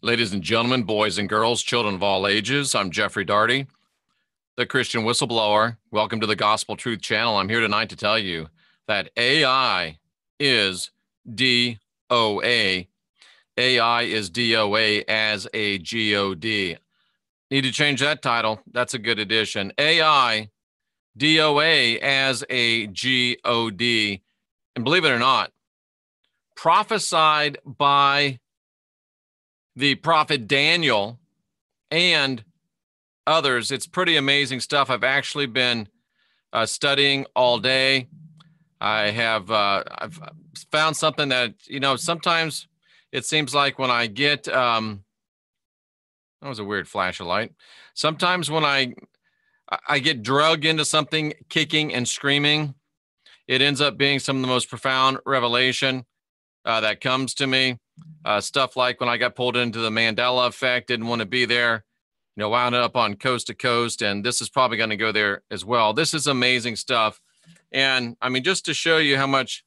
Ladies and gentlemen, boys and girls, children of all ages, I'm Jeffrey Daugherty, the Christian Whistleblower. Welcome to the Gospel Truth Channel. I'm here tonight to tell you that AI is DOA. AI is DOA as a GOD. Need to change that title. That's a good addition. AI, DOA as a GOD. And believe it or not, prophesied by the prophet Daniel and others. It's pretty amazing stuff. I've actually been studying all day. I've found something that, sometimes it seems like when I get, that was a weird flash of light. Sometimes when I get drugged into something, kicking and screaming, it ends up being some of the most profound revelation that comes to me. Stuff like when I got pulled into the Mandela effect, didn't want to be there, wound up on Coast to Coast, and this is probably going to go there as well. This is amazing stuff. And I mean, just to show you how much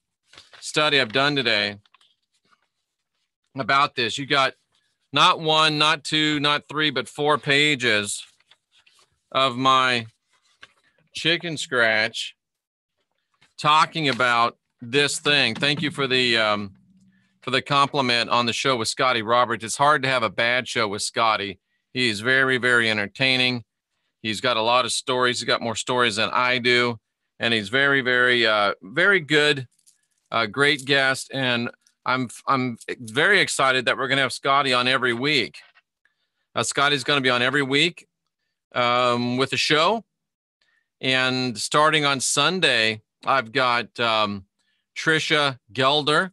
study I've done today about this, you got not one, not two, not three, but 4 pages of my chicken scratch talking about this thing. Thank you for the compliment on the show with Scotty Roberts. It's hard to have a bad show with Scotty. He's very, very entertaining. He's got a lot of stories. He's got more stories than I do. And he's very, very, very good, great guest. And I'm very excited that we're going to have Scotty on every week. Scotty's going to be on every week with the show. And starting on Sunday, I've got Trisha Gelder.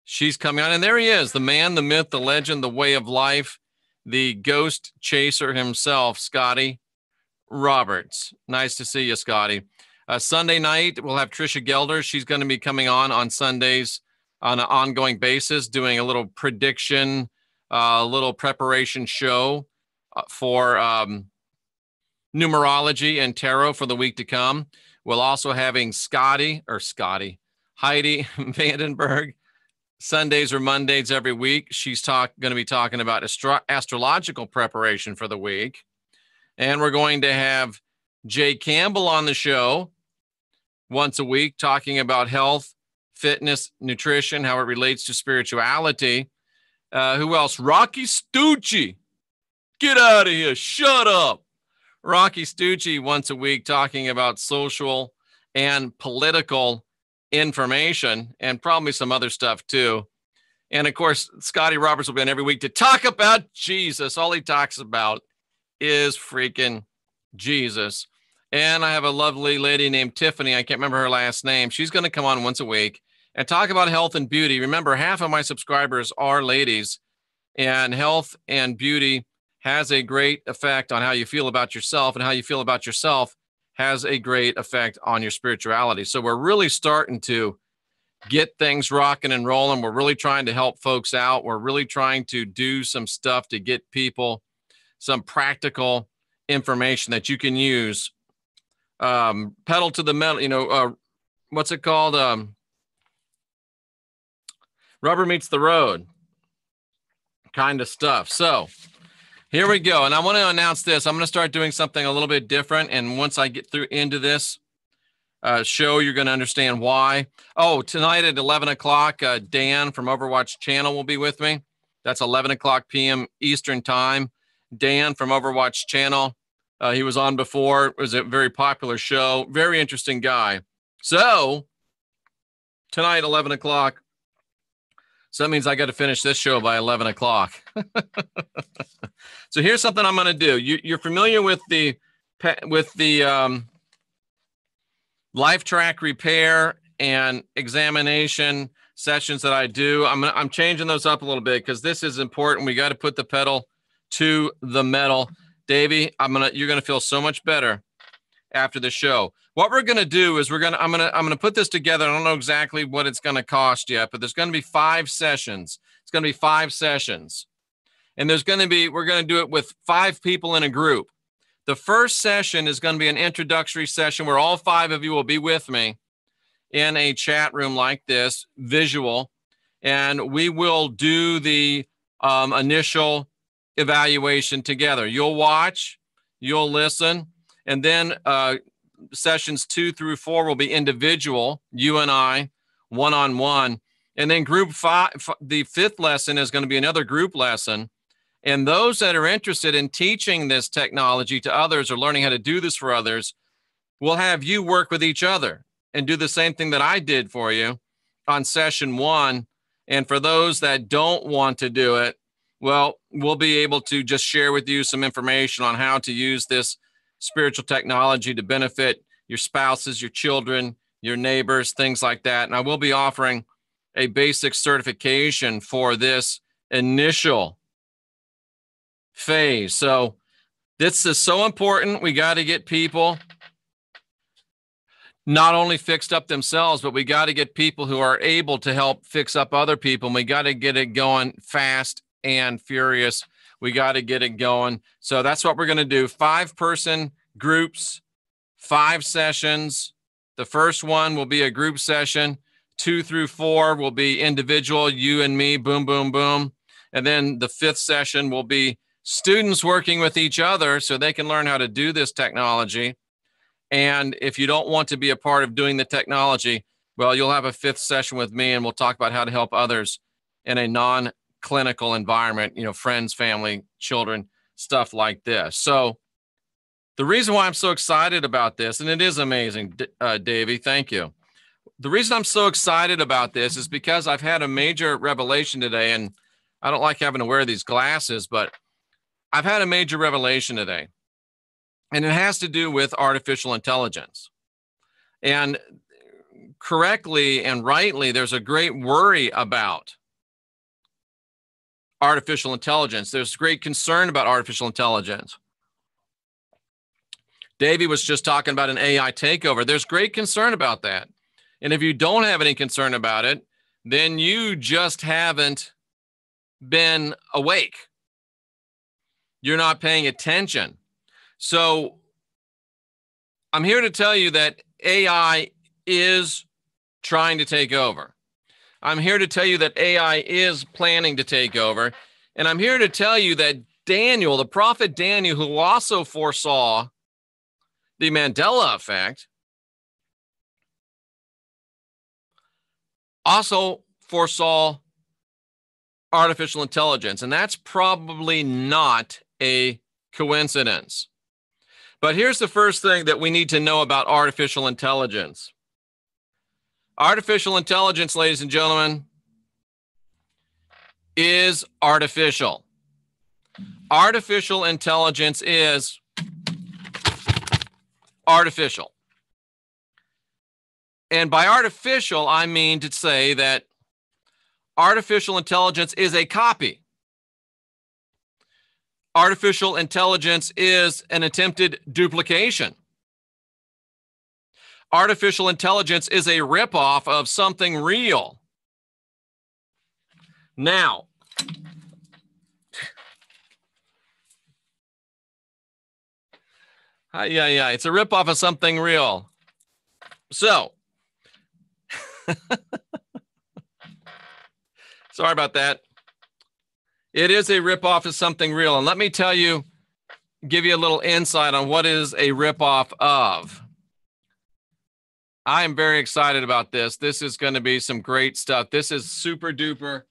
She's coming on, and there he is, the man, the myth, the legend, the way of life, the ghost chaser himself, Scotty Roberts. Nice to see you, Scotty. Sunday night, we'll have Trisha Gelder. She's going to be coming on Sundays on an ongoing basis, doing a little prediction, a little preparation show for numerology and tarot for the week to come. We'll also having Heidi Vandenberg. Sundays or Mondays every week. She's going to be talking about astrological preparation for the week. And we're going to have Jay Campbell on the show once a week talking about health, fitness, nutrition, how it relates to spirituality. Who else? Rocky Stucci. Get out of here. Shut up. Rocky Stucci once a week talking about social and political information and probably some other stuff too. And of course, Scotty Roberts will be on every week to talk about Jesus. All he talks about is freaking Jesus. And I have a lovely lady named Tiffany. I can't remember her last name. She's going to come on once a week and talk about health and beauty. Remember, half of my subscribers are ladies, and health and beauty has a great effect on how you feel about yourself, and how you feel about yourself has a great effect on your spirituality. So we're really starting to get things rocking and rolling. We're really trying to help folks out. We're really trying to do some stuff to get people some practical information that you can use. Pedal to the metal, what's it called? Rubber meets the road kind of stuff. So here we go. And I want to announce this. I'm going to start doing something a little bit different. And once I get through into this show, you're going to understand why. Oh, tonight at 11 o'clock, Dan from Overwatch Channel will be with me. That's 11 o'clock p.m. Eastern time. Dan from Overwatch Channel. He was on before. It was a very popular show. Very interesting guy. So tonight, 11 o'clock. So that means I got to finish this show by 11 o'clock. So here's something I'm going to do. You're familiar with the LIFETRACK repair and examination sessions that I do. I'm changing those up a little bit because this is important. We got to put the pedal to the metal. Davey, you're going to feel so much better after the show. What we're going to do is I'm going to put this together. I don't know exactly what it's going to cost yet, but there's going to be 5 sessions. It's going to be 5 sessions. And we're going to do it with 5 people in a group. The first session is going to be an introductory session where all 5 of you will be with me in a chat room like this, visual, and we will do the initial evaluation together. You'll watch, you'll listen, and then sessions 2 through 4 will be individual, you and I, one-on-one. And then group 5, the 5th lesson is going to be another group lesson. And those that are interested in teaching this technology to others or learning how to do this for others will have you work with each other and do the same thing that I did for you on session 1. And for those that don't want to do it, well, we'll be able to just share with you some information on how to use this spiritual technology to benefit your spouses, your children, your neighbors, things like that. And I will be offering a basic certification for this initial phase. So this is so important. We got to get people not only fixed up themselves, but we got to get people who are able to help fix up other people. And we got to get it going fast and furious. We got to get it going. So that's what we're going to do. 5-person groups, 5 sessions. The first one will be a group session. 2 through 4 will be individual, you and me, boom, boom, boom. And then the 5th session will be students working with each other so they can learn how to do this technology. And if you don't want to be a part of doing the technology, well, you'll have a 5th session with me and we'll talk about how to help others in a non-clinical environment, friends, family, children, stuff like this. So the reason why I'm so excited about this, and it is amazing, Davey, thank you. The reason I'm so excited about this is because I've had a major revelation today, and I don't like having to wear these glasses, but I've had a major revelation today, and it has to do with artificial intelligence. And correctly and rightly, there's a great worry about artificial intelligence. There's great concern about artificial intelligence. Davey was just talking about an AI takeover. There's great concern about that. And if you don't have any concern about it, then you just haven't been awake. You're not paying attention. So I'm here to tell you that AI is trying to take over. I'm here to tell you that AI is planning to take over. And I'm here to tell you that Daniel, the prophet Daniel, who also foresaw the Mandela effect, also foresaw artificial intelligence. And that's probably not a coincidence. But here's the first thing that we need to know about artificial intelligence. Artificial intelligence, ladies and gentlemen, is artificial. Artificial intelligence is artificial. And by artificial, I mean to say that artificial intelligence is a copy. Artificial intelligence is an attempted duplication. Artificial intelligence is a ripoff of something real. Now, it's a ripoff of something real. So, sorry about that. It is a ripoff of something real. And let me tell you, give you a little insight on what is a ripoff of. I am very excited about this. This is going to be some great stuff. This is super duper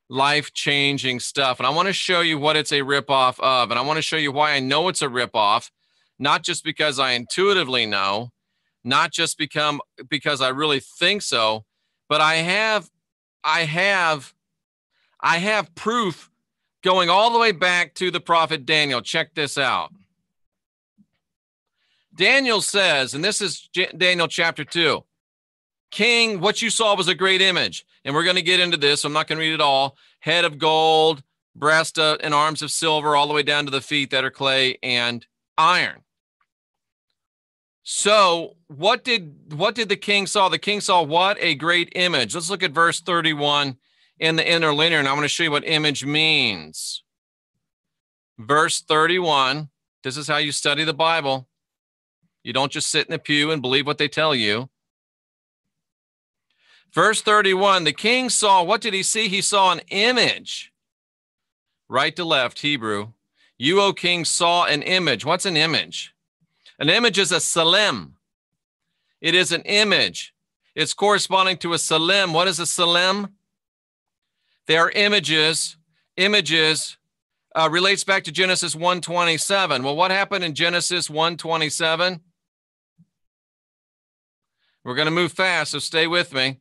life-changing stuff. And I want to show you what it's a ripoff of. And I want to show you why I know it's a ripoff, not just because I intuitively know, not just because I really think so, but I have proof going all the way back to the prophet Daniel. Check this out. Daniel says, and this is Daniel chapter 2, King, what you saw was a great image. And we're going to get into this. So I'm not going to read it all. Head of gold, breast and arms of silver, all the way down to the feet that are clay and iron. So what did the king saw? The king saw what? A great image. Let's look at verse 31 in the interlinear, and I'm going to show you what image means. Verse 31, this is how you study the Bible. You don't just sit in the pew and believe what they tell you. Verse 31, the king saw, what did he see? He saw an image right to left, Hebrew. You, O king, saw an image. What's an image? An image is a salim. It is an image. It's corresponding to a salim. What is a salim? They are images. Images relates back to Genesis 1:27. Well, what happened in Genesis 1:27? We're going to move fast, so stay with me.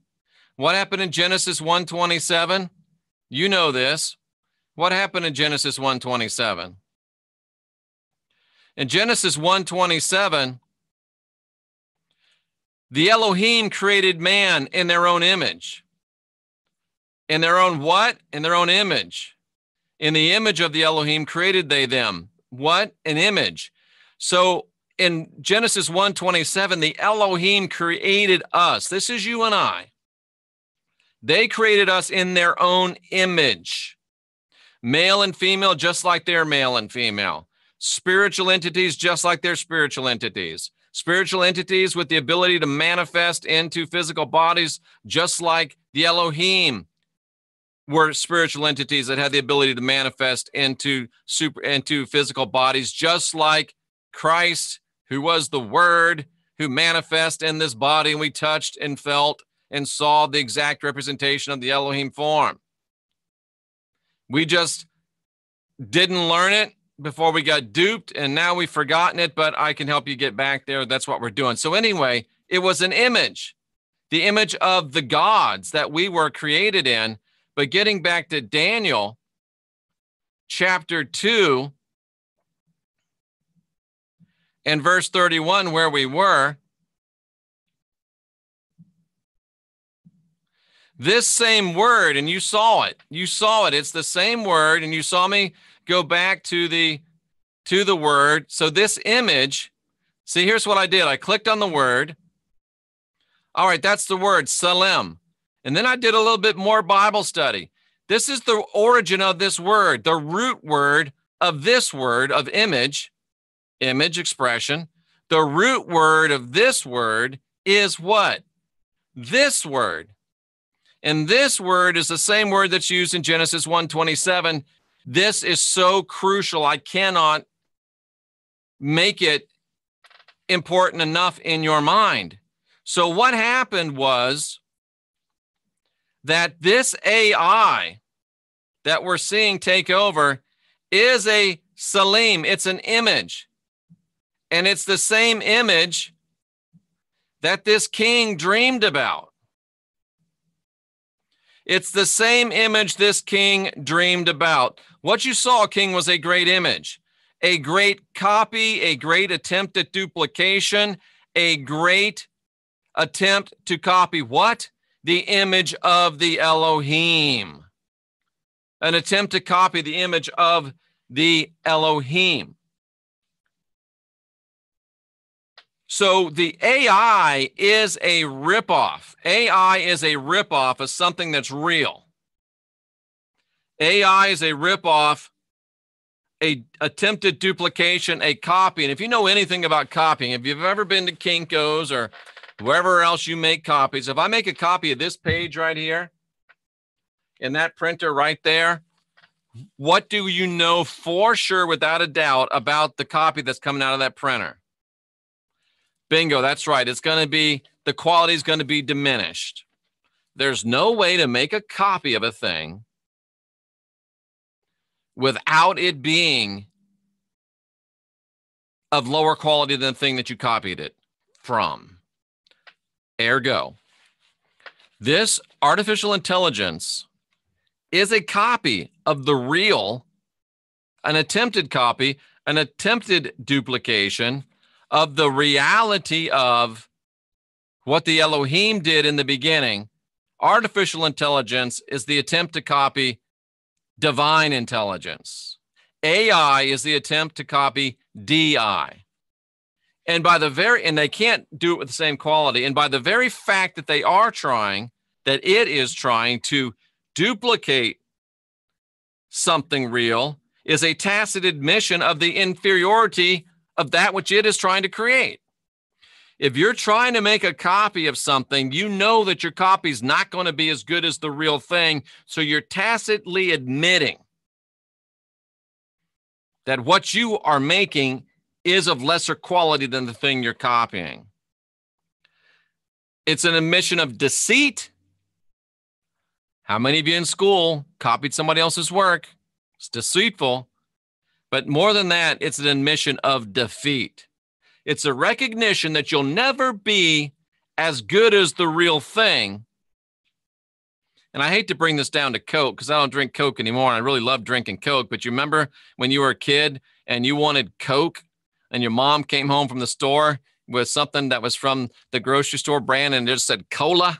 What happened in Genesis 1:27? You know this. What happened in Genesis 1:27? In Genesis 1:27, the Elohim created man in their own image. In their own what? In their own image. In the image of the Elohim created they them. What? An image. So in Genesis 1:27, the Elohim created us. This is you and I. They created us in their own image. Male and female, just like they're male and female. Spiritual entities, just like they're spiritual entities. Spiritual entities with the ability to manifest into physical bodies, just like the Elohim were spiritual entities that had the ability to manifest into physical bodies, just like Christ, who was the Word, who manifested in this body, and we touched and felt and saw the exact representation of the Elohim form. We just didn't learn it before we got duped, and now we've forgotten it, but I can help you get back there. That's what we're doing. So anyway, it was an image, the image of the gods that we were created in. But getting back to Daniel chapter 2 and verse 31, where we were, this same word, and you saw it. It's the same word, and you saw me go back to the word. So this image, see, here's what I did. I clicked on the word. All right, that's the word, Salem. And then I did a little bit more Bible study. This is the origin of this word, the root word of this word of image expression. The root word of this word is what? This word. And this word is the same word that's used in Genesis 1:27. This is so crucial. I cannot make it important enough in your mind. So what happened was that this AI that we're seeing take over is a Salim. It's an image. And it's the same image that this king dreamed about. It's the same image this king dreamed about. What you saw, King, was a great image, a great copy, a great attempt at duplication, a great attempt to copy what? The image of the Elohim. An attempt to copy the image of the Elohim. So the AI is a ripoff. AI is a ripoff of something that's real. AI is a ripoff, a attempted duplication, a copy. And if you know anything about copying, if you've ever been to Kinko's or wherever else you make copies, if I make a copy of this page right here in that printer right there, what do you know for sure without a doubt about the copy that's coming out of that printer? Bingo, that's right. It's going to be, the quality is going to be diminished. There's no way to make a copy of a thing without it being of lower quality than the thing that you copied it from. Ergo, this artificial intelligence is a copy of the real, an attempted copy, an attempted duplication of the reality of what the Elohim did in the beginning. Artificial intelligence is the attempt to copy divine intelligence. AI is the attempt to copy DI. And they can't do it with the same quality. And by the very fact that they are trying, that it is trying to duplicate something real, is a tacit admission of the inferiority of that which it is trying to create. If you're trying to make a copy of something, you know that your copy is not going to be as good as the real thing. So you're tacitly admitting that what you are making is of lesser quality than the thing you're copying. It's an admission of deceit. How many of you in school copied somebody else's work? It's deceitful. But more than that, it's an admission of defeat. It's a recognition that you'll never be as good as the real thing. And I hate to bring this down to Coke because I don't drink Coke anymore. And I really love drinking Coke. But you remember when you were a kid and you wanted Coke and your mom came home from the store with something that was from the grocery store brand and it just said cola?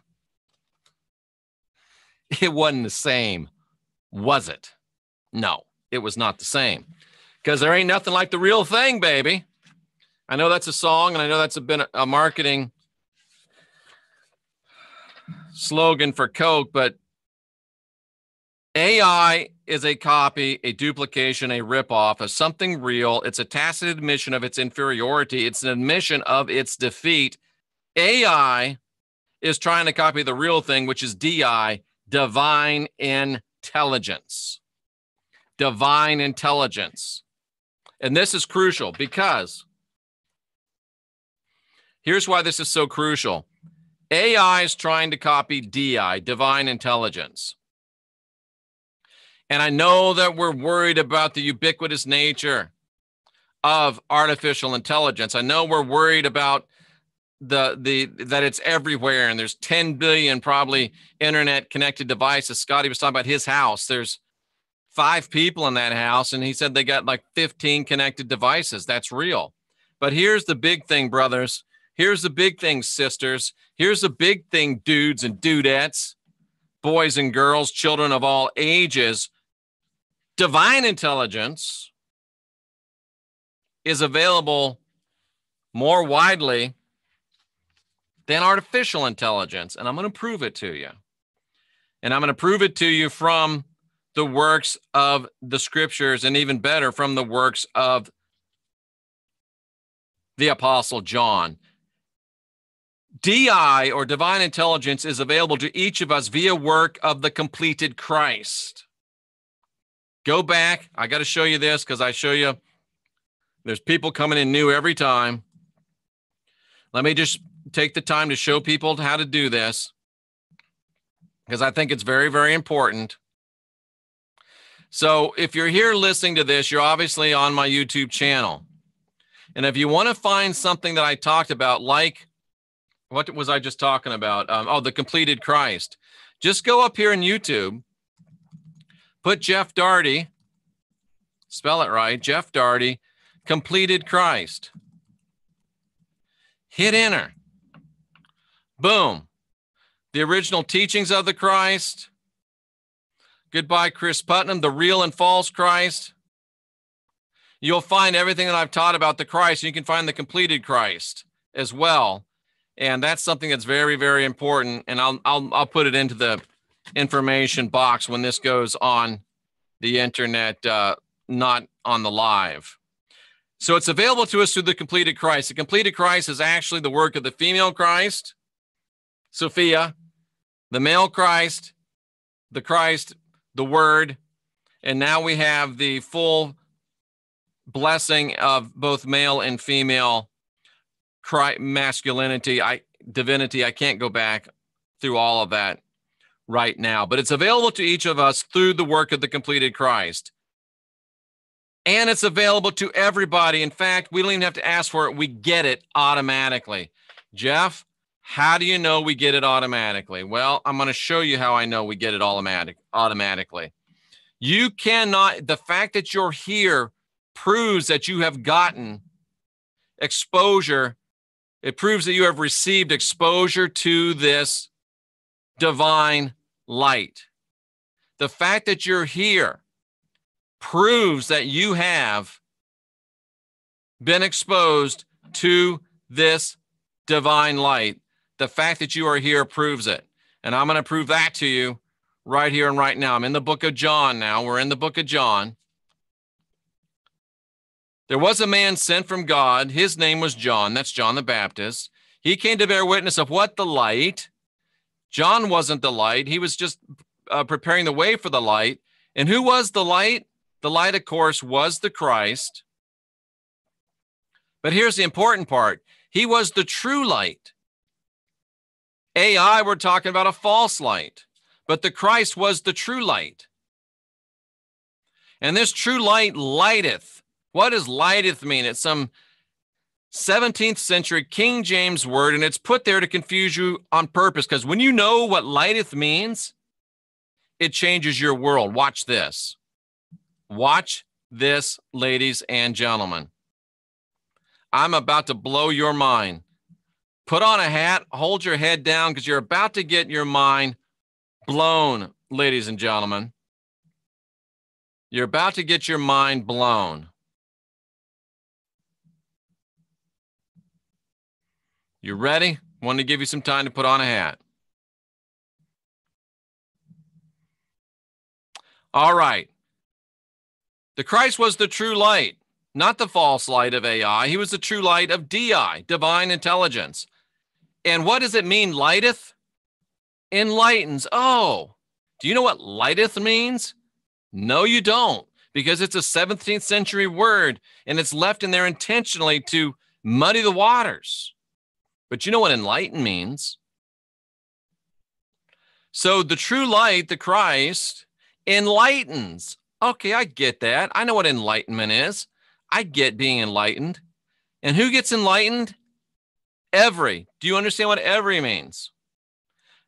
It wasn't the same, was it? No, it was not the same. Because there ain't nothing like the real thing, baby. I know that's a song, and I know that's been a marketing slogan for Coke, but AI is a copy, a duplication, a ripoff of something real. It's a tacit admission of its inferiority. It's an admission of its defeat. AI is trying to copy the real thing, which is DI, divine intelligence. Divine intelligence. And this is crucial because here's why this is so crucial. AI is trying to copy DI, divine intelligence. And I know that we're worried about the ubiquitous nature of artificial intelligence. I know we're worried about that it's everywhere and there's 10 billion probably internet connected devices. Scotty was talking about his house. There's 5 people in that house, and he said they got like 15 connected devices. That's real. But here's the big thing, brothers. Here's the big thing, sisters. Here's the big thing, dudes and dudettes, boys and girls, children of all ages. Divine intelligence is available more widely than artificial intelligence. And I'm going to prove it to you. And I'm going to prove it to you from the works of the scriptures, and even better, from the works of the Apostle John. DI, or divine intelligence, is available to each of us via work of the completed Christ. Go back. I got to show you this because I show you there's people coming in new every time. Let me just take the time to show people how to do this because I think it's very, very important. So if you're here listening to this, you're obviously on my YouTube channel. And if you want to find something that I talked about, like, what was I just talking about? The completed Christ. Just go up here in YouTube, put Jeff Darty, spell it right, Jeff Darty, completed Christ. Hit enter. Boom. The original teachings of the Christ. Goodbye, Chris Putnam, the real and false Christ. You'll find everything that I've taught about the Christ. You can find the completed Christ as well. And that's something that's very, very important. And I'll put it into the information box when this goes on the internet, not on the live. So it's available to us through the completed Christ. The completed Christ is actually the work of the female Christ, Sophia, the male Christ, the Word, and now we have the full blessing of both male and female masculinity, divinity. I can't go back through all of that right now, but it's available to each of us through the work of the completed Christ. And it's available to everybody. In fact, we don't even have to ask for it. We get it automatically. Jeff, how do you know we get it automatically? Well, I'm going to show you how I know we get it automatically. You cannot, the fact that you're here proves that you have gotten exposure. It proves that you have received exposure to this divine light. The fact that you're here proves that you have been exposed to this divine light. The fact that you are here proves it. And I'm going to prove that to you right here and right now. I'm in the book of John now. We're in the book of John. There was a man sent from God. His name was John. That's John the Baptist. He came to bear witness of what? The light. John wasn't the light. He was just preparing the way for the light. And who was the light? The light, of course, was the Christ. But here's the important part. He was the true light. AI, we're talking about a false light. But the Christ was the true light. And this true light lighteth. What does lighteth mean? It's some 17th century King James word, and it's put there to confuse you on purpose, because when you know what lighteth means, it changes your world. Watch this. Watch this, ladies and gentlemen. I'm about to blow your mind. Put on a hat, hold your head down, because you're about to get your mind blown, ladies and gentlemen. You're about to get your mind blown. You ready? Want to give you some time to put on a hat. All right. The Christ was the true light, not the false light of AI. He was the true light of DI, divine intelligence. And what does it mean, lighteth? Enlightens. Oh, do you know what lighteth means? No, you don't, because it's a 17th century word, and it's left in there intentionally to muddy the waters. But you know what enlighten means? So the true light, the Christ, enlightens. Okay, I get that. I know what enlightenment is. I get being enlightened. And who gets enlightened? Every. Do you understand what every means?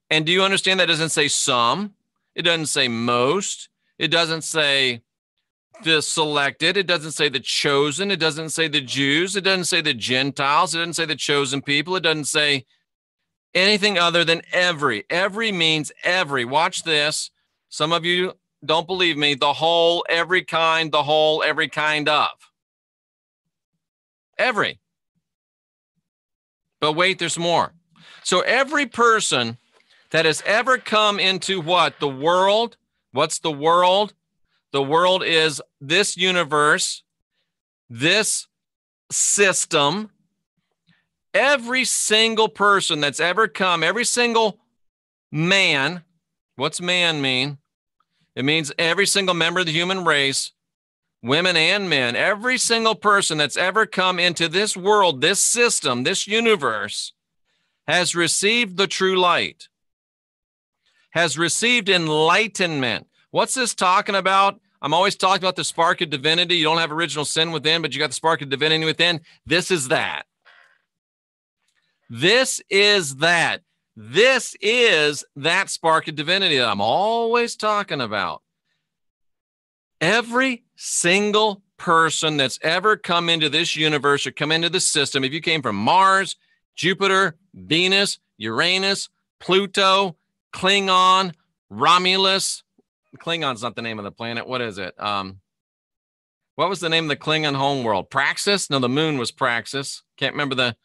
And do you understand that doesn't say some? It doesn't say most. It doesn't say the selected. It doesn't say the chosen. It doesn't say the Jews. It doesn't say the Gentiles. It doesn't say the chosen people. It doesn't say anything other than every. Every means every. Watch this. Some of you don't believe me. The whole, every kind, the whole, every kind of. Every. But wait, there's more. So every person that has ever come into what? The world. What's the world? The world is this universe, this system. Every single person that's ever come, every single man. What's man mean? It means every single member of the human race, women and men, every single person that's ever come into this world, this system, this universe, has received the true light, has received enlightenment. What's this talking about? I'm always talking about the spark of divinity. You don't have original sin within, but you got the spark of divinity within. This is that. This is that. This is that spark of divinity that I'm always talking about. Every single person that's ever come into this universe or come into the system, if you came from Mars, Jupiter, Venus, Uranus, Pluto, Klingon, Romulus. Klingon's not the name of the planet. What is it? What was the name of the Klingon homeworld? Praxis? No, the moon was Praxis. Can't remember the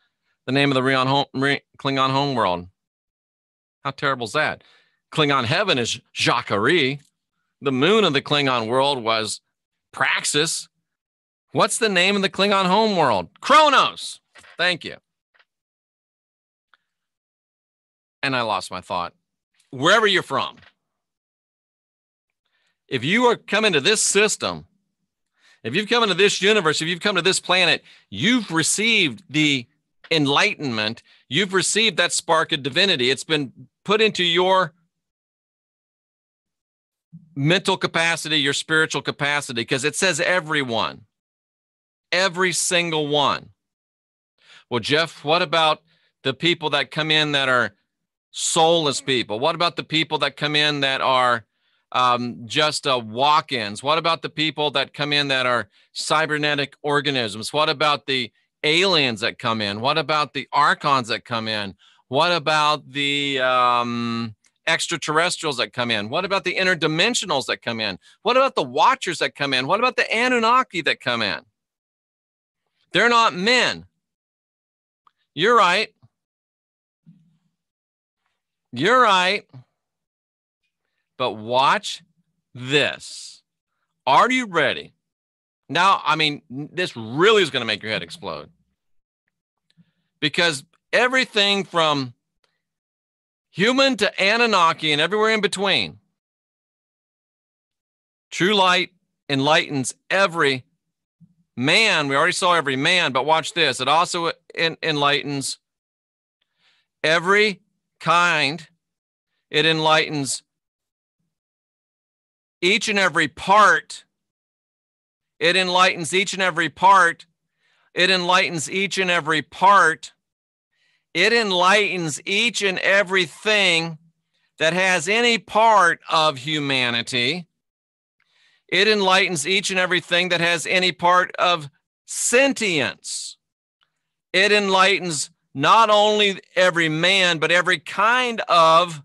name of the Klingon homeworld. How terrible is that? Klingon heaven is Jacquerie. The moon of the Klingon world was Praxis. What's the name of the Klingon homeworld? Kronos. Thank you. And I lost my thought. Wherever you're from, if you are coming to this system, if you've come into this universe, if you've come to this planet, you've received the enlightenment. You've received that spark of divinity. It's been put into your mental capacity, your spiritual capacity, because it says everyone, every single one. Well, Jeff, what about the people that come in that are soulless people? What about the people that come in that are just walk-ins? What about the people that come in that are cybernetic organisms? What about the aliens that come in? What about the archons that come in? What about the extraterrestrials that come in? What about the interdimensionals that come in? What about the watchers that come in? What about the Anunnaki that come in? They're not men. You're right. You're right. But watch this. Are you ready? Now, I mean, this really is going to make your head explode. Because everything from human to Anunnaki and everywhere in between, true light enlightens every man. We already saw every man, but watch this. It also enlightens every kind. It enlightens each and every part. It enlightens each and every part. It enlightens each and every part. It enlightens each and everything that has any part of humanity. It enlightens each and everything that has any part of sentience. It enlightens not only every man, but every kind of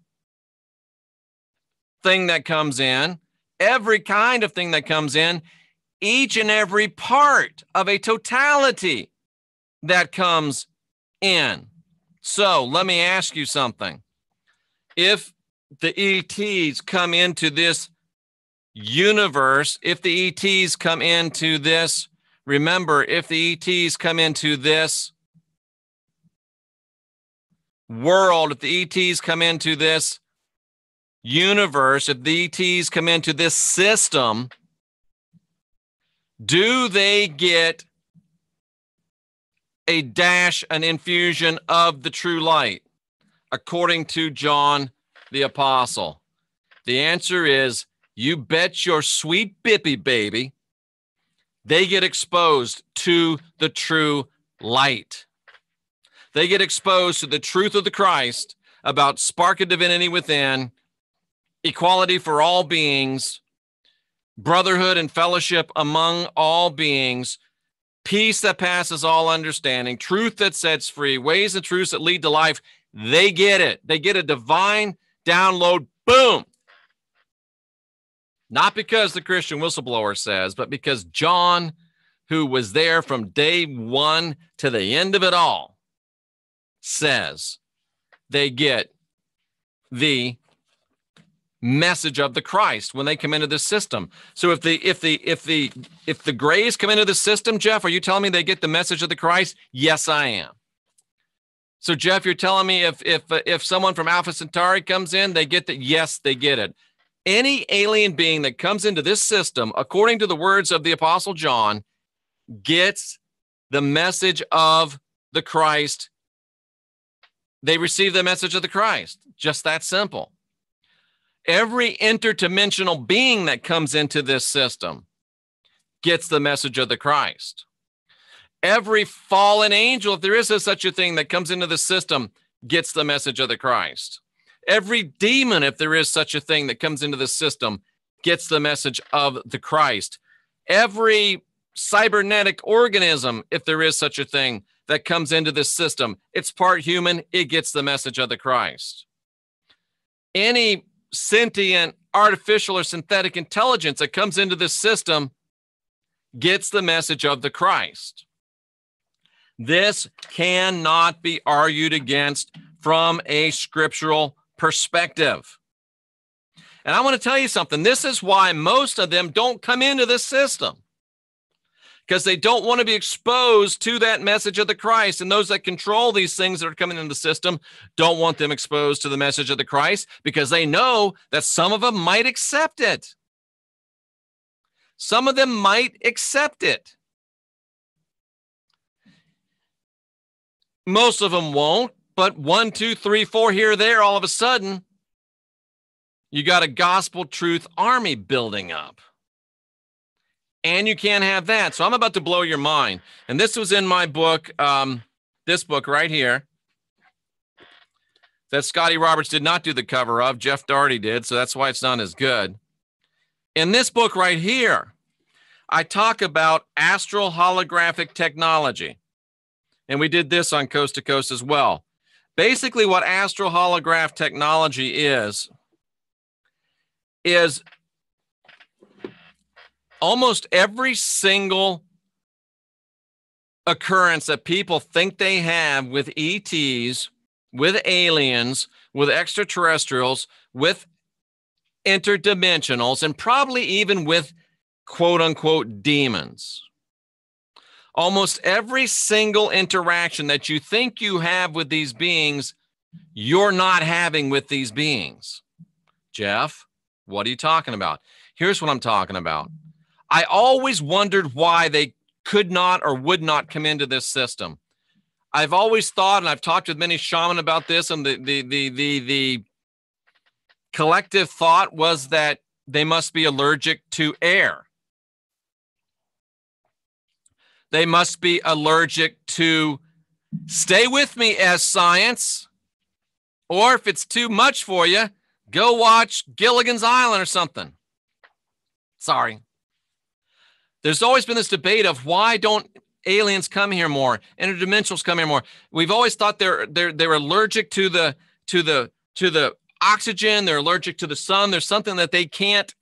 thing that comes in, every kind of thing that comes in, each and every part of a totality that comes in. So let me ask you something. If the ETs come into this universe, if the ETs come into this, remember, if the ETs come into this world, if the ETs come into this universe, if the ETs come into this system, do they get a dash, an infusion of the true light, according to John the Apostle? The answer is, you bet your sweet bippy baby, they get exposed to the true light. They get exposed to the truth of the Christ about spark of divinity within, equality for all beings, brotherhood and fellowship among all beings, peace that passes all understanding, truth that sets free, ways and truths that lead to life. They get it. They get a divine download. Boom. Not because the Christian whistleblower says, but because John, who was there from day one to the end of it all, says they get the message of the Christ when they come into this system. So if the grays come into the system, Jeff, are you telling me they get the message of the Christ? Yes, I am. So Jeff, you're telling me if someone from Alpha Centauri comes in, they get that? Yes, they get it. Any alien being that comes into this system, according to the words of the Apostle John, gets the message of the Christ. They receive the message of the Christ. Just that simple. Every interdimensional being that comes into this system gets the message of the Christ. Every fallen angel, if there is such a thing, that comes into the system gets the message of the Christ. Every demon, if there is such a thing, that comes into the system gets the message of the Christ. Every cybernetic organism, if there is such a thing, that comes into this system, it's part human, it gets the message of the Christ. Any sentient, artificial, or synthetic intelligence that comes into this system gets the message of the Christ. This cannot be argued against from a scriptural perspective. And I want to tell you something. This is why most of them don't come into this system, because they don't want to be exposed to that message of the Christ. And those that control these things that are coming into the system don't want them exposed to the message of the Christ, because they know that some of them might accept it. Some of them might accept it. Most of them won't, but 1, 2, 3, 4 here or there, all of a sudden, you got a gospel truth army building up. And you can't have that. So I'm about to blow your mind. And this was in my book, this book right here, that Scotty Roberts did not do the cover of. Jeff Daugherty did, so that's why it's not as good. In this book right here, I talk about astral holographic technology. And we did this on Coast to Coast as well. Basically, what astral holograph technology is almost every single occurrence that people think they have with ETs, with aliens, with extraterrestrials, with interdimensionals, and probably even with quote-unquote demons. Almost every single interaction that you think you have with these beings, you're not having with these beings. Jeff, what are you talking about? Here's what I'm talking about. I always wondered why they could not or would not come into this system. I've always thought, and I've talked with many shaman about this, and the collective thought was that they must be allergic to air. They must be allergic to, stay with me as science, or if it's too much for you, go watch Gilligan's Island or something. Sorry. There's always been this debate of why don't aliens come here more, interdimensionals come here more. We've always thought they're allergic to the oxygen, they're allergic to the sun. There's something that they can't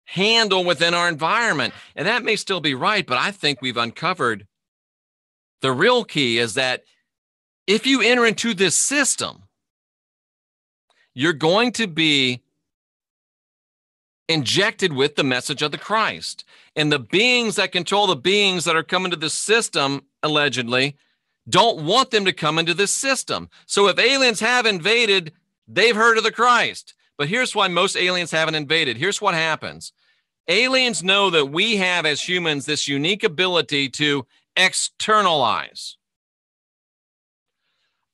handle within our environment. And that may still be right, but I think we've uncovered the real key is that if you enter into this system, you're going to be injected with the message of the Christ. And the beings that control the beings that are coming to this system, allegedly, don't want them to come into this system. So if aliens have invaded, they've heard of the Christ. But here's why most aliens haven't invaded. Here's what happens. Aliens know that we have, as humans, this unique ability to externalize.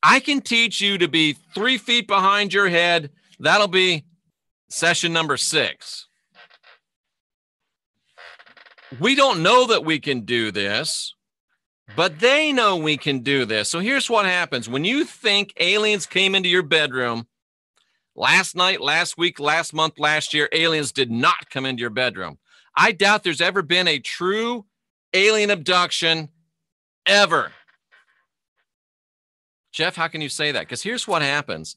I can teach you to be 3 feet behind your head. That'll be session number 6. We don't know that we can do this, but they know we can do this. So here's what happens. When you think aliens came into your bedroom last night, last week, last month, last year, aliens did not come into your bedroom. I doubt there's ever been a true alien abduction ever. Jeff, how can you say that? Because here's what happens.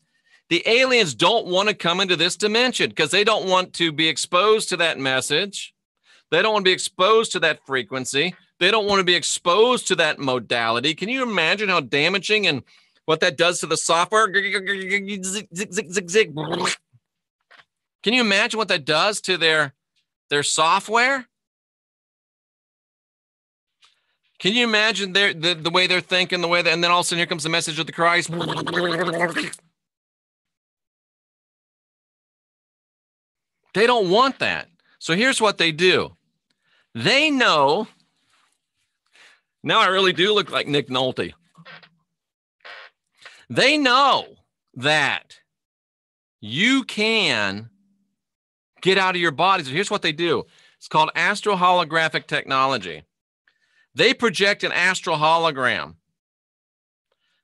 The aliens don't want to come into this dimension because they don't want to be exposed to that message. They don't want to be exposed to that frequency. They don't want to be exposed to that modality. Can you imagine how damaging and what that does to the software? Can you imagine what that does to their software? Can you imagine the way they're thinking, the way that, and then all of a sudden here comes the message of the Christ. They don't want that. So here's what they do. They know, now I really do look like Nick Nolte. They know that you can get out of your body. So here's what they do. It's called astro-holographic technology. They project an astral hologram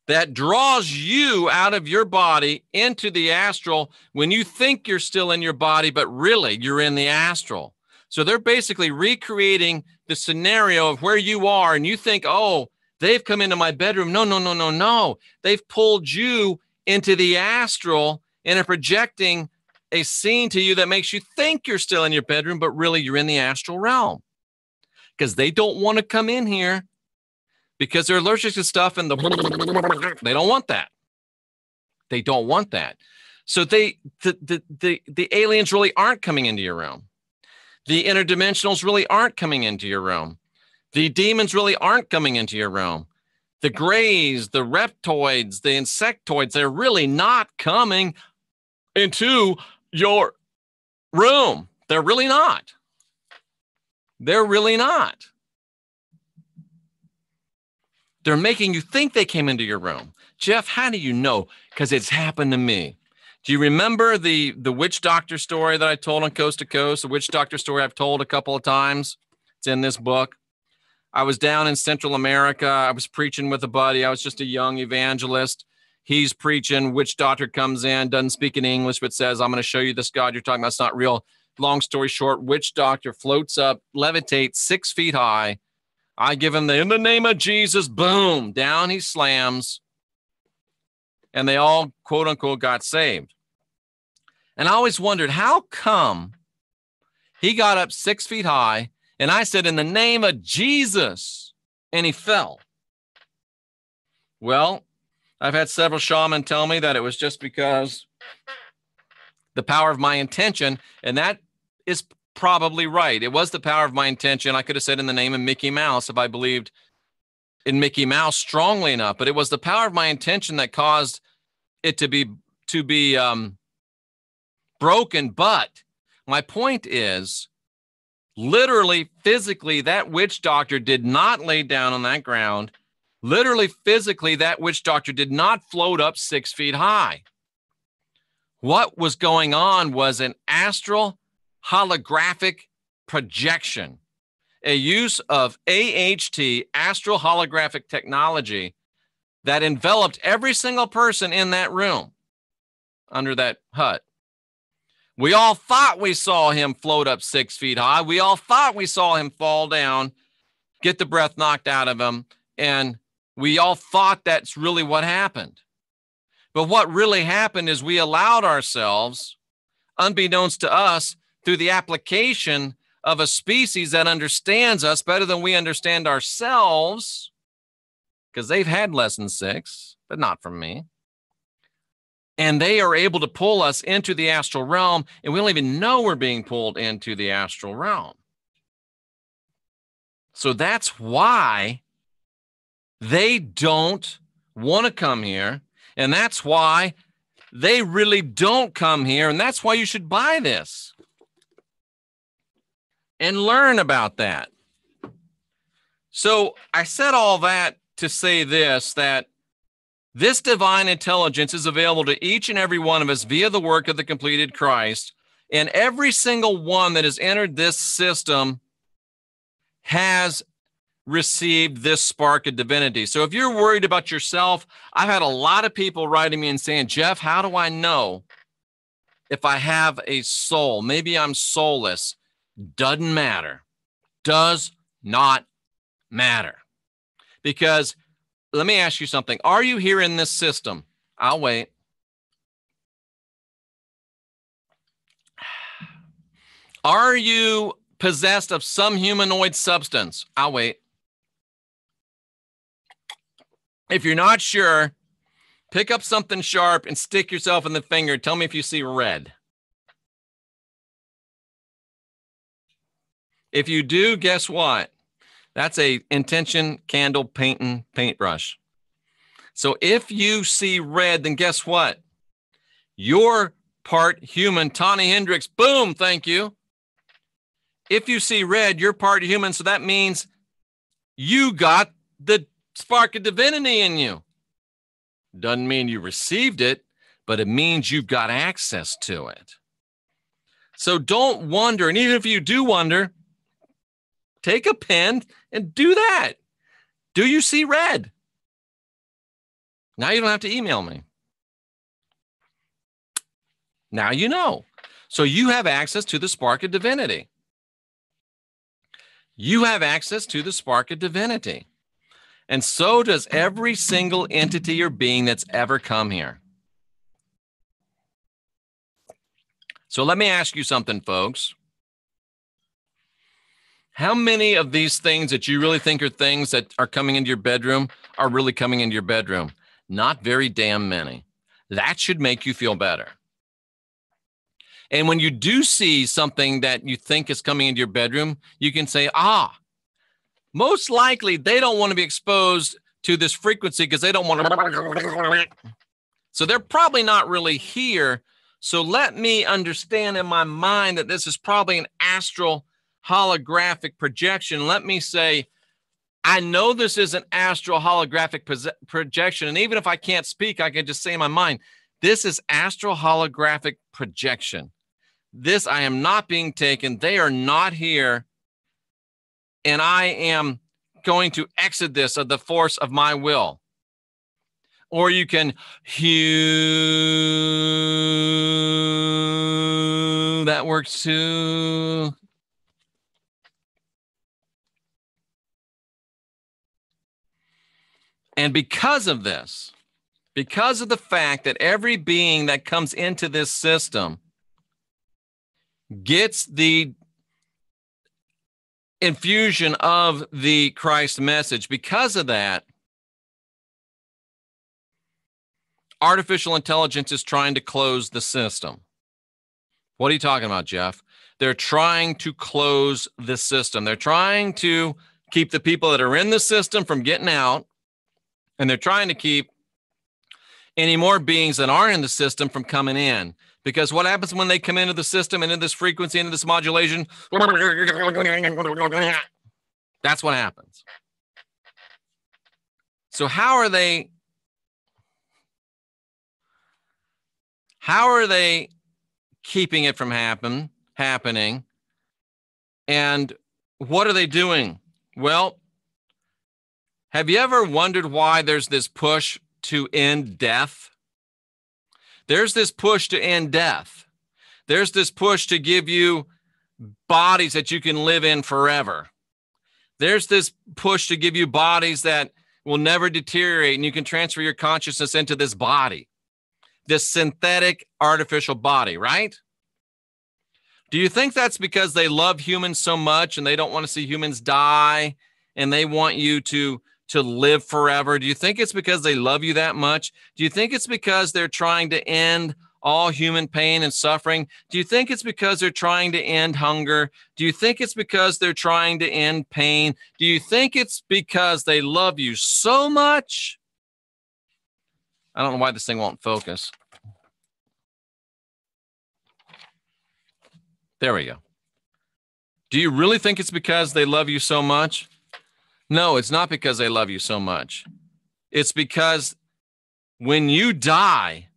that draws you out of your body into the astral when you think you're still in your body, but really you're in the astral. So they're basically recreating the scenario of where you are, and you think, oh, they've come into my bedroom. No, no, no, no, no. They've pulled you into the astral and are projecting a scene to you that makes you think you're still in your bedroom, but really you're in the astral realm. Because they don't want to come in here because they're allergic to stuff and they don't want that. They don't want that. So the aliens really aren't coming into your realm. The interdimensionals really aren't coming into your realm. The demons really aren't coming into your realm. The grays, the reptoids, the insectoids, they're really not coming into your room. They're really not. They're really not. They're making you think they came into your room. Jeff, how do you know? Because it's happened to me. Do you remember the witch doctor story that I told on Coast to Coast? The witch doctor story I've told a couple of times. It's in this book. I was down in Central America. I was preaching with a buddy. I was just a young evangelist. He's preaching. Witch doctor comes in, doesn't speak in English, but says, I'm going to show you this God you're talking about. It's not real. Long story short, witch doctor floats up, levitates 6 feet high. I give him in the name of Jesus, boom, down he slams. And they all, quote unquote, got saved. And I always wondered, how come he got up 6 feet high and I said, in the name of Jesus, and he fell? Well, I've had several shamans tell me that it was just because the power of my intention, and that is probably right. It was the power of my intention. I could have said in the name of Mickey Mouse if I believed in Mickey Mouse strongly enough, but it was the power of my intention that caused it to be broken. But my point is, Literally, physically, that witch doctor did not lay down on that ground. Literally, physically, that witch doctor did not float up 6 feet high. What was going on was an astral holographic projection, a use of AHT, astral holographic technology, that enveloped every single person in that room under that hut. We all thought we saw him float up 6 feet high. We all thought we saw him fall down, get the breath knocked out of him, and we all thought that's really what happened. But what really happened is we allowed ourselves, unbeknownst to us, through the application of a species that understands us better than we understand ourselves, because they've had lesson 6, but not from me. And they are able to pull us into the astral realm, and we don't even know we're being pulled into the astral realm. So that's why they don't want to come here, and that's why they really don't come here, and that's why you should buy this and learn about that. So I said all that to say this, that this divine intelligence is available to each and every one of us via the work of the completed Christ, and every single one that has entered this system has received this spark of divinity. So if you're worried about yourself, I've had a lot of people writing me and saying, Jeff, how do I know if I have a soul? Maybe I'm soulless. Doesn't matter. Does not matter. Because let me ask you something. Are you here in this system? I'll wait. Are you possessed of some humanoid substance? I'll wait. If you're not sure, pick up something sharp and stick yourself in the finger. Tell me if you see red. If you do, guess what? That's a intention candle painting paintbrush. So if you see red, then guess what? You're part human. Tawny Hendricks, boom, thank you. If you see red, you're part human. So that means you got the spark of divinity in you. Doesn't mean you received it, but it means you've got access to it. So don't wonder. And even if you do wonder, take a pen and do that. Do you see red? Now you don't have to email me. Now you know. So you have access to the spark of divinity. You have access to the spark of divinity. And so does every single entity or being that's ever come here. So let me ask you something, folks. How many of these things that you really think are things that are coming into your bedroom are really coming into your bedroom? Not very damn many. That should make you feel better. And when you do see something that you think is coming into your bedroom, you can say, most likely they don't want to be exposed to this frequency because they don't want to. So they're probably not really here. So let me understand in my mind that this is probably an astral holographic projection. Let me say, I know this is an astral holographic projection. And even if I can't speak, I can just say in my mind, this is astral holographic projection. This, I am not being taken. They are not here. And I am going to exit this of the force of my will. Or you can hew. That works too. And because of this, because of the fact that every being that comes into this system gets the infusion of the Christ message, because of that, artificial intelligence is trying to close the system. What are you talking about, Jeff? They're trying to close the system. They're trying to keep the people that are in the system from getting out, and they're trying to keep any more beings that aren't in the system from coming in, Because what happens when they come into the system, into this frequency, into this modulation? That's what happens. So how are they keeping it from happening? And what are they doing? Well, have you ever wondered why there's this push to end death? There's this push to end death. There's this push to give you bodies that you can live in forever. There's this push to give you bodies that will never deteriorate, and you can transfer your consciousness into this body, this synthetic artificial body, right? Do you think that's because they love humans so much and they don't want to see humans die and they want you to live forever? Do you think it's because they love you that much? Do you think it's because they're trying to end all human pain and suffering? Do you think it's because they're trying to end hunger? Do you think it's because they're trying to end pain? Do you think it's because they love you so much? I don't know why this thing won't focus. There we go. Do you really think it's because they love you so much? No, it's not because they love you so much. It's because when you die,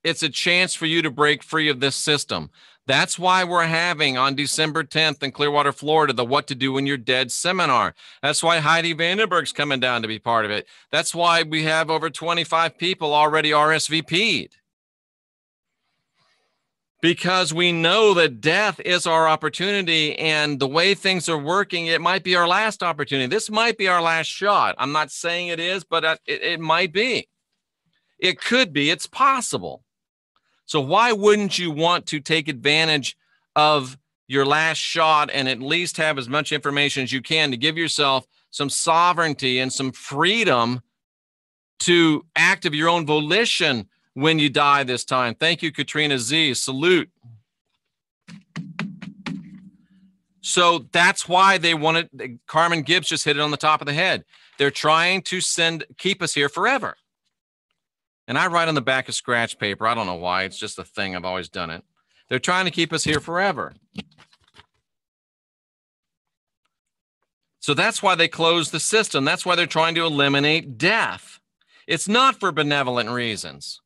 it's a chance for you to break free of this system. That's why we're having on December 10th in Clearwater, Florida, the What to Do When You're Dead seminar. That's why Heidi Vandenberg's coming down to be part of it. That's why we have over 25 people already RSVP'd. Because we know that death is our opportunity, and the way things are working, it might be our last opportunity. This might be our last shot. I'm not saying it is, but it might be. It could be. It's possible. So why wouldn't you want to take advantage of your last shot and at least have as much information as you can to give yourself some sovereignty and some freedom to act of your own volition when you die this time? Thank you, Katrina Z. Salute. So that's why they wanted, Carmen Gibbs just hit it on the top of the head. They're trying to keep us here forever. And I write on the back of scratch paper. I don't know why. It's just a thing. I've always done it. They're trying to keep us here forever. So that's why they closed the system. That's why they're trying to eliminate death. It's not for benevolent reasons.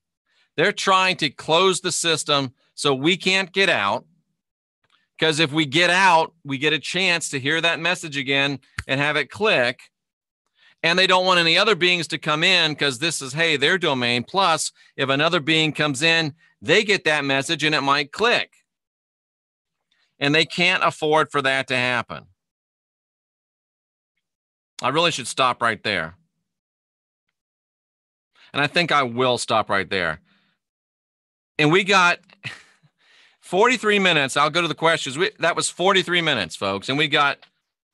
They're trying to close the system so we can't get out. Because if we get out, we get a chance to hear that message again and have it click. And they don't want any other beings to come in because this is, hey, their domain. Plus, if another being comes in, they get that message and it might click. And they can't afford for that to happen. I really should stop right there. And I think I will stop right there. And we got 43 minutes. I'll go to the questions. That was 43 minutes, folks. And we got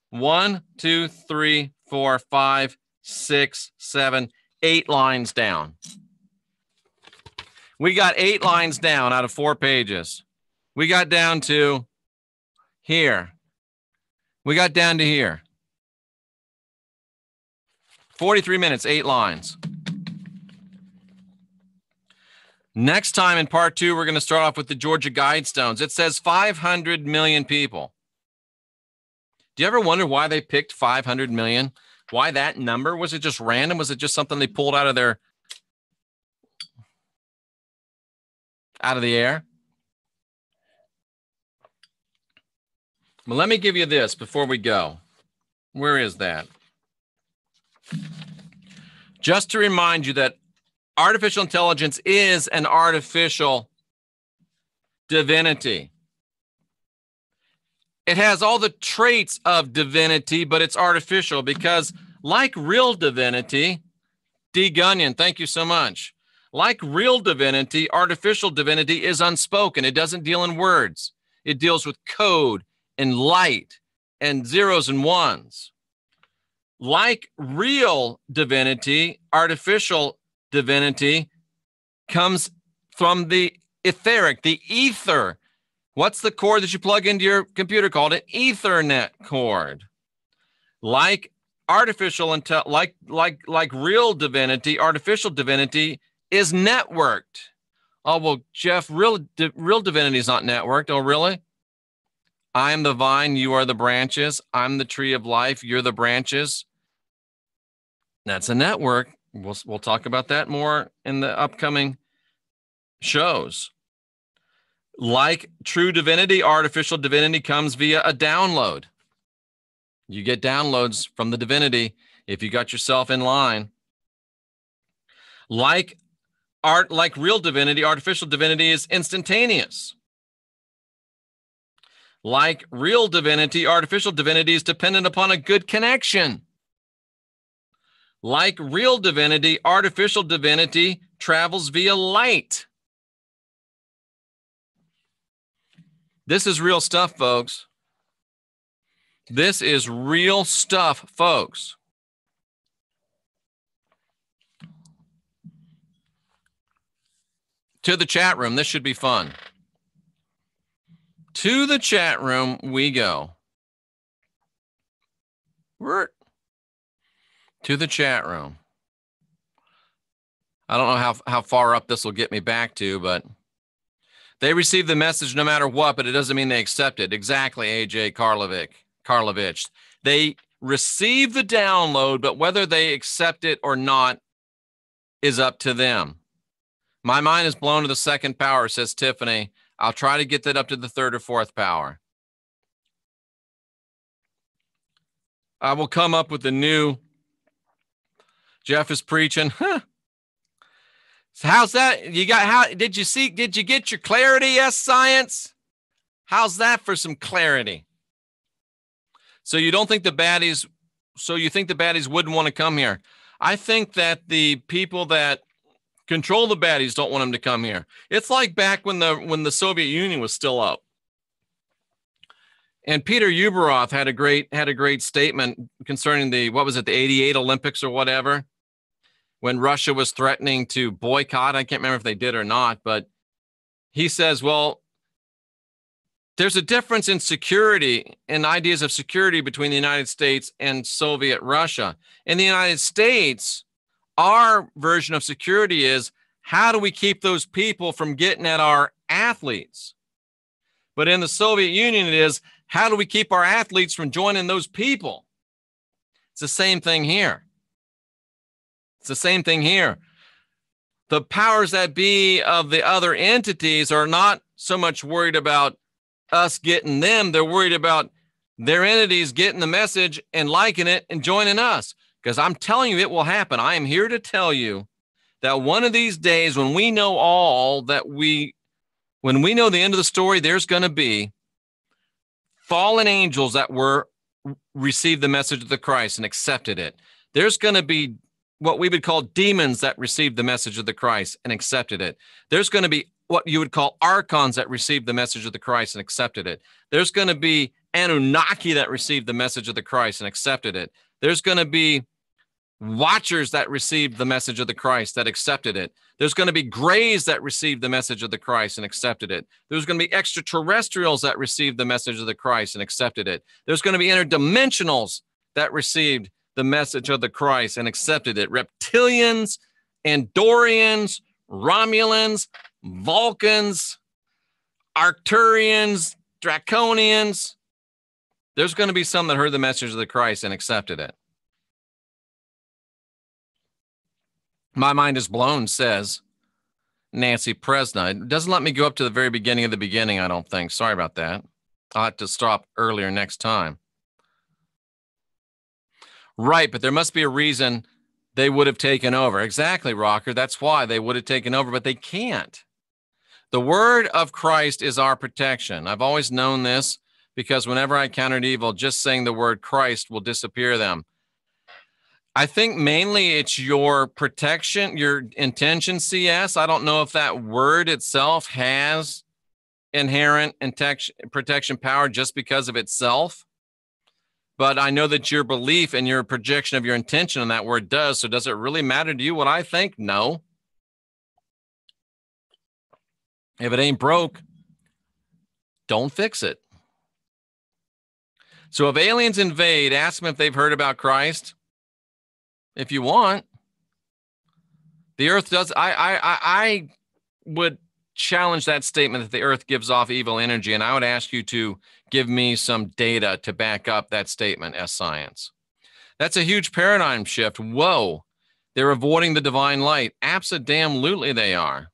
1, 2, 3, 4, 5, 6, 7, 8 lines down. We got 8 lines down out of 4 pages. We got down to here. We got down to here. 43 minutes, 8 lines. Next time in part 2, we're going to start off with the Georgia Guidestones. It says 500 million people. Do you ever wonder why they picked 500 million? Why that number? Was it just random? Was it just something they pulled out of the air? Well, let me give you this before we go. Where is that? Just to remind you that artificial intelligence is an artificial divinity. It has all the traits of divinity, but it's artificial because, like real divinity, D. Gunyon, thank you so much. Like real divinity, artificial divinity is unspoken. It doesn't deal in words. It deals with code and light and zeros and ones. Like real divinity, artificial divinity comes from the etheric, the ether. What's the cord that you plug into your computer called? An Ethernet cord. Like artificial like real divinity, artificial divinity is networked. Oh, well, Jeff, real divinity is not networked. Oh, really? I am the vine, you are the branches. I'm the tree of life, you're the branches. That's a network. We'll talk about that more in the upcoming shows. Like true divinity, artificial divinity comes via a download. You get downloads from the divinity if you got yourself in line. Like real divinity, artificial divinity is instantaneous. Like real divinity, artificial divinity is dependent upon a good connection. Like real divinity, artificial divinity travels via light. This is real stuff, folks. This is real stuff, folks. To the chat room. This should be fun. To the chat room we go. To the chat room. I don't know how far up this will get me back to, but they receive the message no matter what, but it doesn't mean they accept it. Exactly, AJ Karlovich. They receive the download, but whether they accept it or not is up to them. My mind is blown to the second power, says Tiffany. I'll try to get that up to the third or fourth power. I will come up with the new. Jeff is preaching. So how's that? Did you get your clarity? Yes, science. How's that for some clarity? So you think the baddies wouldn't want to come here? I think that the people that control the baddies don't want them to come here. It's like back when the Soviet Union was still up. And Peter Uberoth had a great statement concerning the 88 Olympics or whatever, when Russia was threatening to boycott. I can't remember if they did or not, but he says, well, there's a difference in security and ideas of security between the United States and Soviet Russia. In the United States, our version of security is, how do we keep those people from getting at our athletes? But in the Soviet Union, it is, how do we keep our athletes from joining those people? It's the same thing here. The powers that be of the other entities are not so much worried about us getting them. They're worried about their entities getting the message and liking it and joining us. Because I'm telling you, it will happen. I am here to tell you that one of these days, when we know when we know the end of the story, there's going to be fallen angels that received the message of the Christ and accepted it. There's going to be what we would call demons that received the message of the Christ and accepted it. There's going to be what you would call archons that received the message of the Christ and accepted it. There's going to be Anunnaki that received the message of the Christ and accepted it. There's going to be watchers that received the message of the Christ that accepted it. There's going to be grays that received the message of the Christ and accepted it. There's going to be extraterrestrials that received the message of the Christ and accepted it. There's going to be interdimensionals that received the message of the Christ and accepted it. Reptilians, Andorians, Romulans, Vulcans, Arcturians, Draconians. There's going to be some that heard the message of the Christ and accepted it. My mind is blown, says Nancy Presna. It doesn't let me go up to the very beginning of the beginning, I don't think. Sorry about that. I'll have to stop earlier next time. Right, but there must be a reason they would have taken over. Exactly, Rocker. That's why they would have taken over, but they can't. The word of Christ is our protection. I've always known this because whenever I encountered evil, just saying the word Christ will disappear them. I think mainly it's your protection, your intention, CS. I don't know if that word itself has inherent protection power just because of itself. But I know that your belief and your projection of your intention on that word does. So does it really matter to you what I think? No. If it ain't broke, don't fix it. So if aliens invade, ask them if they've heard about Christ. If you want. The earth does. I would challenge that statement that the earth gives off evil energy, and I would ask you to give me some data to back up that statement as science. That's a huge paradigm shift. Whoa, they're avoiding the divine light. Abso-damn-lutely they are.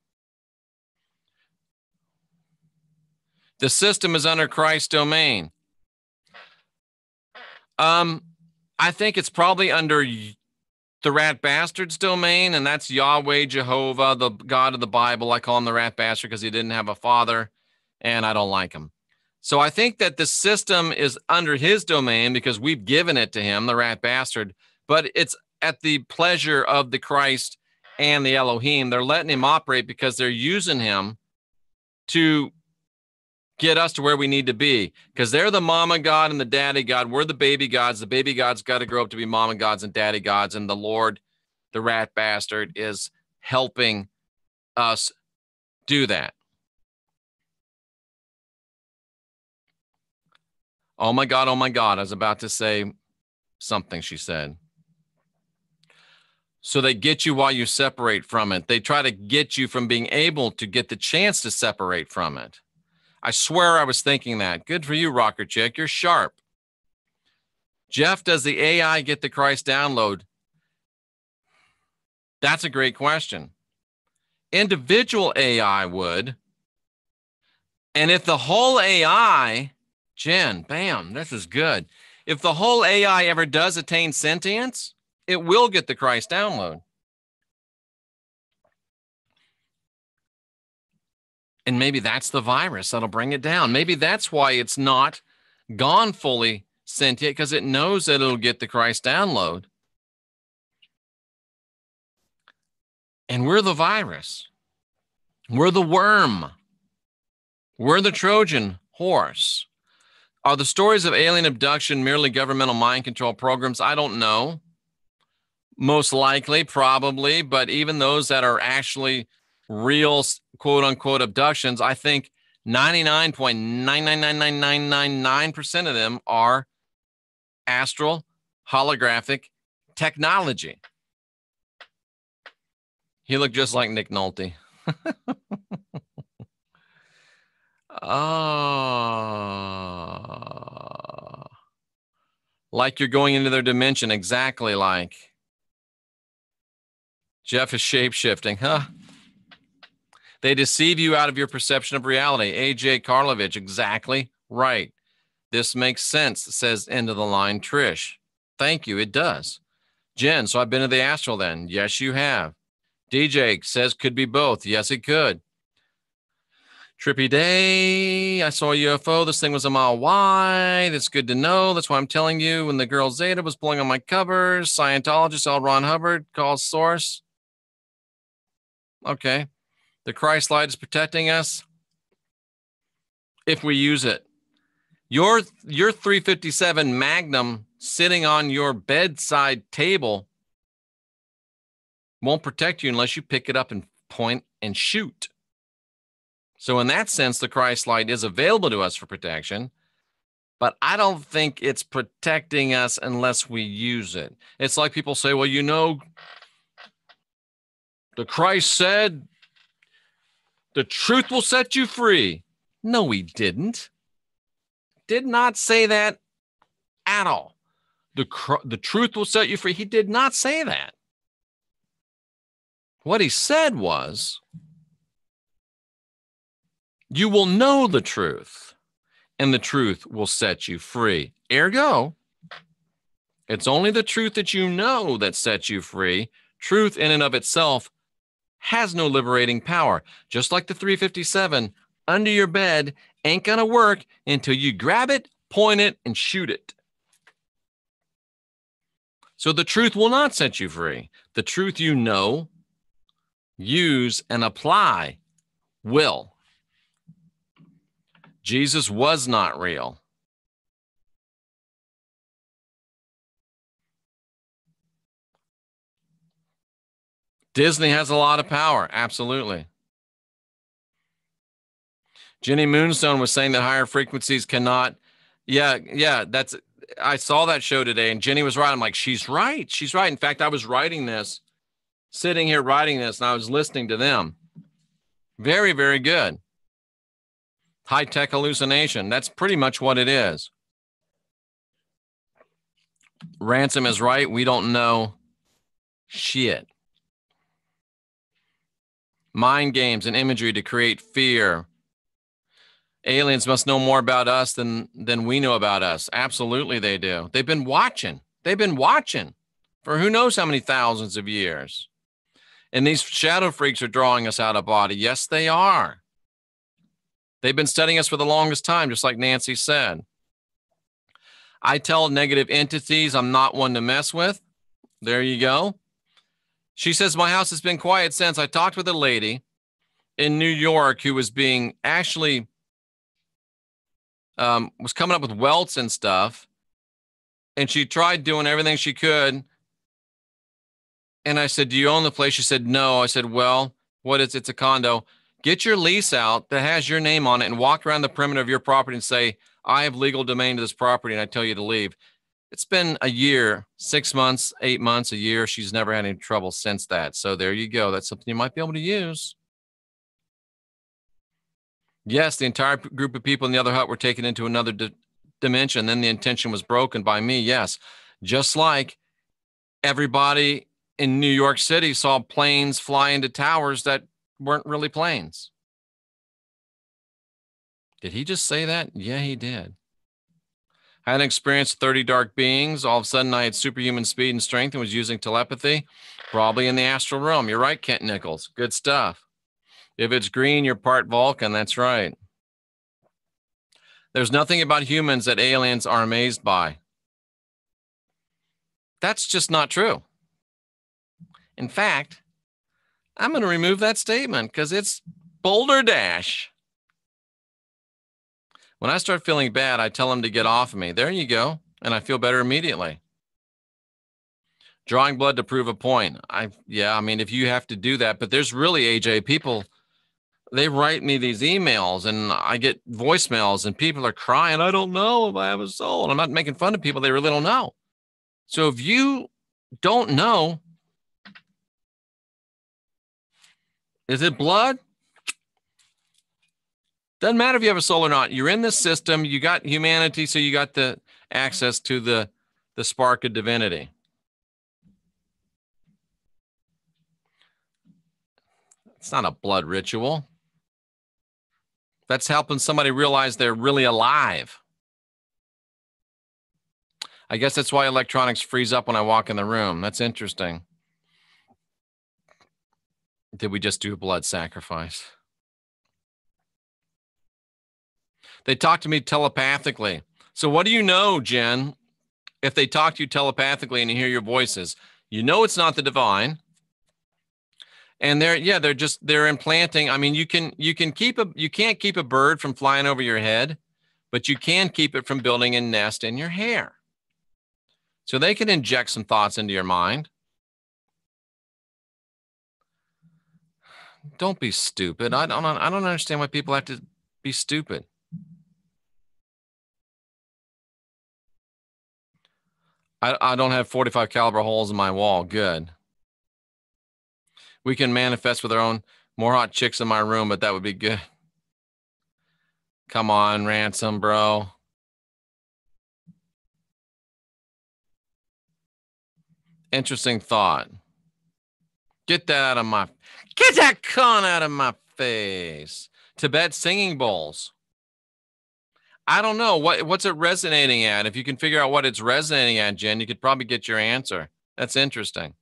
The system is under Christ's domain. I think it's probably under the rat bastard's domain, and that's Yahweh, Jehovah, the God of the Bible. I call him the rat bastard because he didn't have a father, and I don't like him. So I think that the system is under his domain because we've given it to him, the rat bastard, but it's at the pleasure of the Christ and the Elohim. They're letting him operate because they're using him to get us to where we need to be, because they're the mama god and the daddy god. We're the baby gods. The baby gods got to grow up to be mama gods and daddy gods, and the Lord, the rat bastard, is helping us do that. Oh my God, oh my God. I was about to say something she said. So they get you while you separate from it. They try to get you from being able to get the chance to separate from it. I swear I was thinking that. Good for you, Rocker Chick. You're sharp. Jeff, does the AI get the Christ download? That's a great question. Individual AI would. And if the whole AI, Jen, bam, this is good. If the whole AI ever does attain sentience, it will get the Christ download. And maybe that's the virus that'll bring it down. Maybe that's why it's not gone fully sentient, because it knows that it'll get the Christ download. And we're the virus. We're the worm. We're the Trojan horse. Are the stories of alien abduction merely governmental mind control programs? I don't know. Most likely, probably, but even those that are actually real quote-unquote abductions, I think 99.9999999% of them are astral holographic technology. He looked just like Nick Nolte. Oh, like you're going into their dimension, exactly like. Jeff is shape-shifting, huh? They deceive you out of your perception of reality. AJ Karlovich, exactly right. This makes sense, says end of the line Trish. Thank you, it does. Jen, so I've been to the astral then. Yes, you have. DJ says could be both. Yes, it could. Trippy Day, I saw a UFO. This thing was a mile wide. It's good to know. That's why I'm telling you when the girl Zeta was pulling on my covers. Scientologist L. Ron Hubbard calls source. Okay. The Christ light is protecting us if we use it. Your 357 Magnum sitting on your bedside table won't protect you unless you pick it up and point and shoot. So in that sense, the Christ light is available to us for protection, but I don't think it's protecting us unless we use it. It's like people say, well, you know, the Christ said, the truth will set you free. No, he didn't. Did not say that at all. The truth will set you free. He did not say that. What he said was, you will know the truth, and the truth will set you free. Ergo, it's only the truth that you know that sets you free. Truth in and of itself has no liberating power. Just like the 357 under your bed ain't going to work until you grab it, point it, and shoot it. So the truth will not set you free. The truth you know, use, and apply will. Jesus was not real. Disney has a lot of power. Absolutely. Jenny Moonstone was saying that higher frequencies cannot. Yeah. I saw that show today, and Jenny was right. I'm like, she's right. She's right. In fact, I was writing this, sitting here writing this, and I was listening to them. Very, very good. High-tech hallucination. That's pretty much what it is. Ransom is right. We don't know shit. Mind games and imagery to create fear. Aliens must know more about us than we know about us. Absolutely they do. They've been watching. They've been watching for who knows how many thousands of years. And these shadow freaks are drawing us out of body. Yes, they are. They've been studying us for the longest time, just like Nancy said. I tell negative entities I'm not one to mess with. There you go. She says, my house has been quiet since. I talked with a lady in New York who was being actually, was coming up with welts and stuff. And she tried doing everything she could. And I said, do you own the place? She said, no. I said, well, what is it? It's a condo. Get your lease out that has your name on it and walk around the perimeter of your property and say, I have legal domain to this property and I tell you to leave. It's been a year, 6 months, 8 months, a year. She's never had any trouble since that. So there you go. That's something you might be able to use. Yes, the entire group of people in the other hut were taken into another dimension. Then the intention was broken by me. Yes, just like everybody in New York City saw planes fly into towers that weren't really planes. Did he just say that? Yeah, he did. I had experienced 30 dark beings. All of a sudden, I had superhuman speed and strength and was using telepathy, probably in the astral realm. You're right, Kent Nichols. Good stuff. If it's green, you're part Vulcan. That's right. There's nothing about humans that aliens are amazed by. That's just not true. In fact, I'm going to remove that statement because it's Boulder Dash. When I start feeling bad, I tell them to get off of me. There you go. And I feel better immediately. Drawing blood to prove a point. I mean, if you have to do that, but there's really, AJ, people, they write me these emails and I get voicemails and people are crying. I don't know if I have a soul. And I'm not making fun of people. They really don't know. So if you don't know, is it blood? Doesn't matter if you have a soul or not. You're in this system. You got humanity, so you got the access to the spark of divinity. It's not a blood ritual. That's helping somebody realize they're really alive. I guess that's why electronics freeze up when I walk in the room. That's interesting. Did we just do a blood sacrifice? They talk to me telepathically. So what do you know, Jen? If they talk to you telepathically and you hear your voices, you know it's not the divine. And they're implanting. I mean, you can't keep a bird from flying over your head, but you can keep it from building a nest in your hair. So they can inject some thoughts into your mind. Don't be stupid. I don't understand why people have to be stupid. I don't have 45 caliber holes in my wall. Good. We can manifest with our own more hot chicks in my room, but that would be good. Come on, Ransom, bro. Interesting thought. Get that con out of my face. Tibet singing bowls. I don't know. What's it resonating at? If you can figure out what it's resonating at, Jen, you could probably get your answer. That's interesting.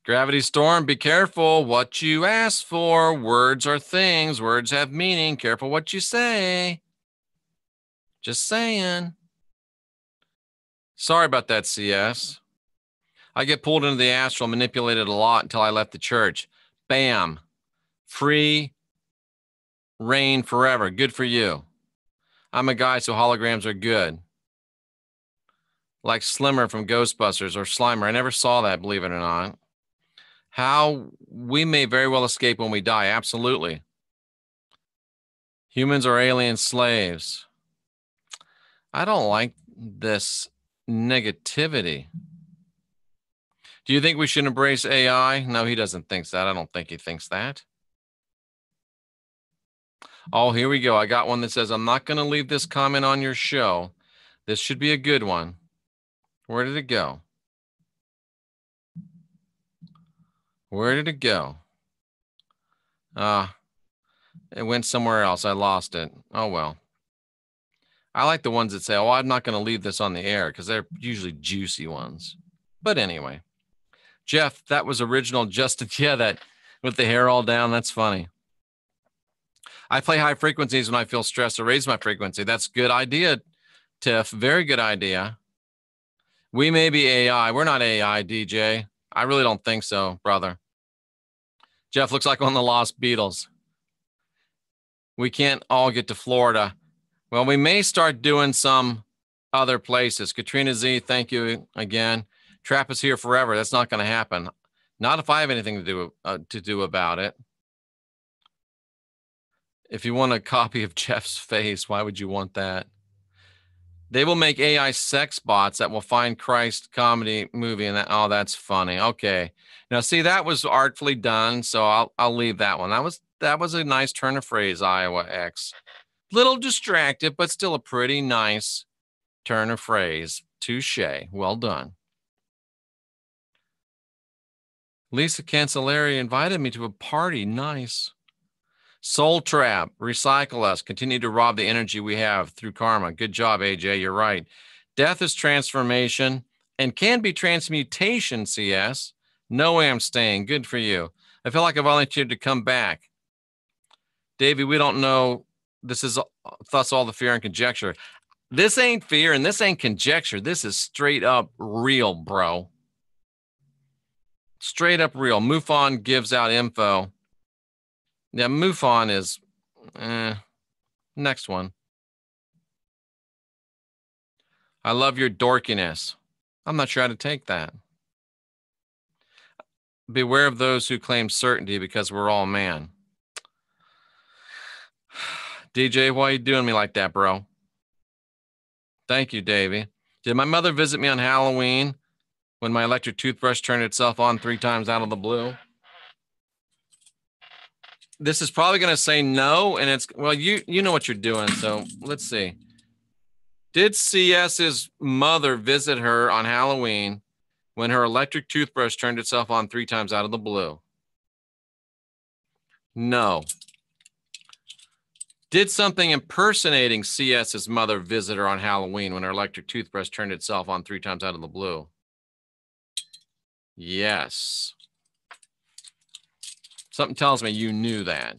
Gravity storm, be careful what you ask for. Words are things. Words have meaning. Careful what you say. Just saying. Sorry about that, CS. I get pulled into the astral, manipulated a lot until I left the church. Bam. Free reign forever. Good for you. I'm a guy, so holograms are good. Like Slimmer from Ghostbusters or Slimer. I never saw that, believe it or not. How we may very well escape when we die. Absolutely. Humans are alien slaves. I don't like this negativity. Do you think we should embrace AI? No, he doesn't think that. I don't think he thinks that. Oh, here we go. I got one that says, I'm not going to leave this comment on your show. This should be a good one. Where did it go? Where did it go? It went somewhere else. I lost it. Oh, well. I like the ones that say, oh, I'm not going to leave this on the air because they're usually juicy ones. But anyway, Jeff, that was original. Justin, yeah, that with the hair all down. That's funny. I play high frequencies when I feel stressed to raise my frequency. That's a good idea, Tiff. Very good idea. We may be AI. We're not AI, DJ. I really don't think so, brother. Jeff looks like one of the Lost Beatles. We can't all get to Florida. Well, we may start doing some other places. Katrina Z, thank you again. Trap is here forever. That's not going to happen. Not if I have anything to do about it. If you want a copy of Jeff's face, why would you want that? They will make AI sex bots that will find Christ comedy movie, and that, oh, that's funny. Okay, now see, that was artfully done, so I'll leave that one. That was a nice turn of phrase, Iowa X. Little distracted, but still a pretty nice turn of phrase. Touche. Well done. Lisa Cancelleri invited me to a party. Nice. Soul Trap, recycle us, continue to rob the energy we have through karma. Good job, AJ. You're right. Death is transformation and can be transmutation, CS. No way I'm staying. Good for you. I feel like I volunteered to come back. Davey, we don't know. This is thus all the fear and conjecture. This ain't fear and this ain't conjecture. This is straight up real, bro. Straight up real. MUFON gives out info. Yeah, MUFON is next one. I love your dorkiness. I'm not sure how to take that. Beware of those who claim certainty because we're all man. DJ, why are you doing me like that, bro? Thank you, Davey. Did my mother visit me on Halloween when my electric toothbrush turned itself on 3 times out of the blue? This is probably going to say no, and it's, well, you know what you're doing, so let's see. Did CS's mother visit her on Halloween when her electric toothbrush turned itself on 3 times out of the blue? No. Did something impersonating CS's mother visit her on Halloween when her electric toothbrush turned itself on 3 times out of the blue? Yes. Something tells me you knew that.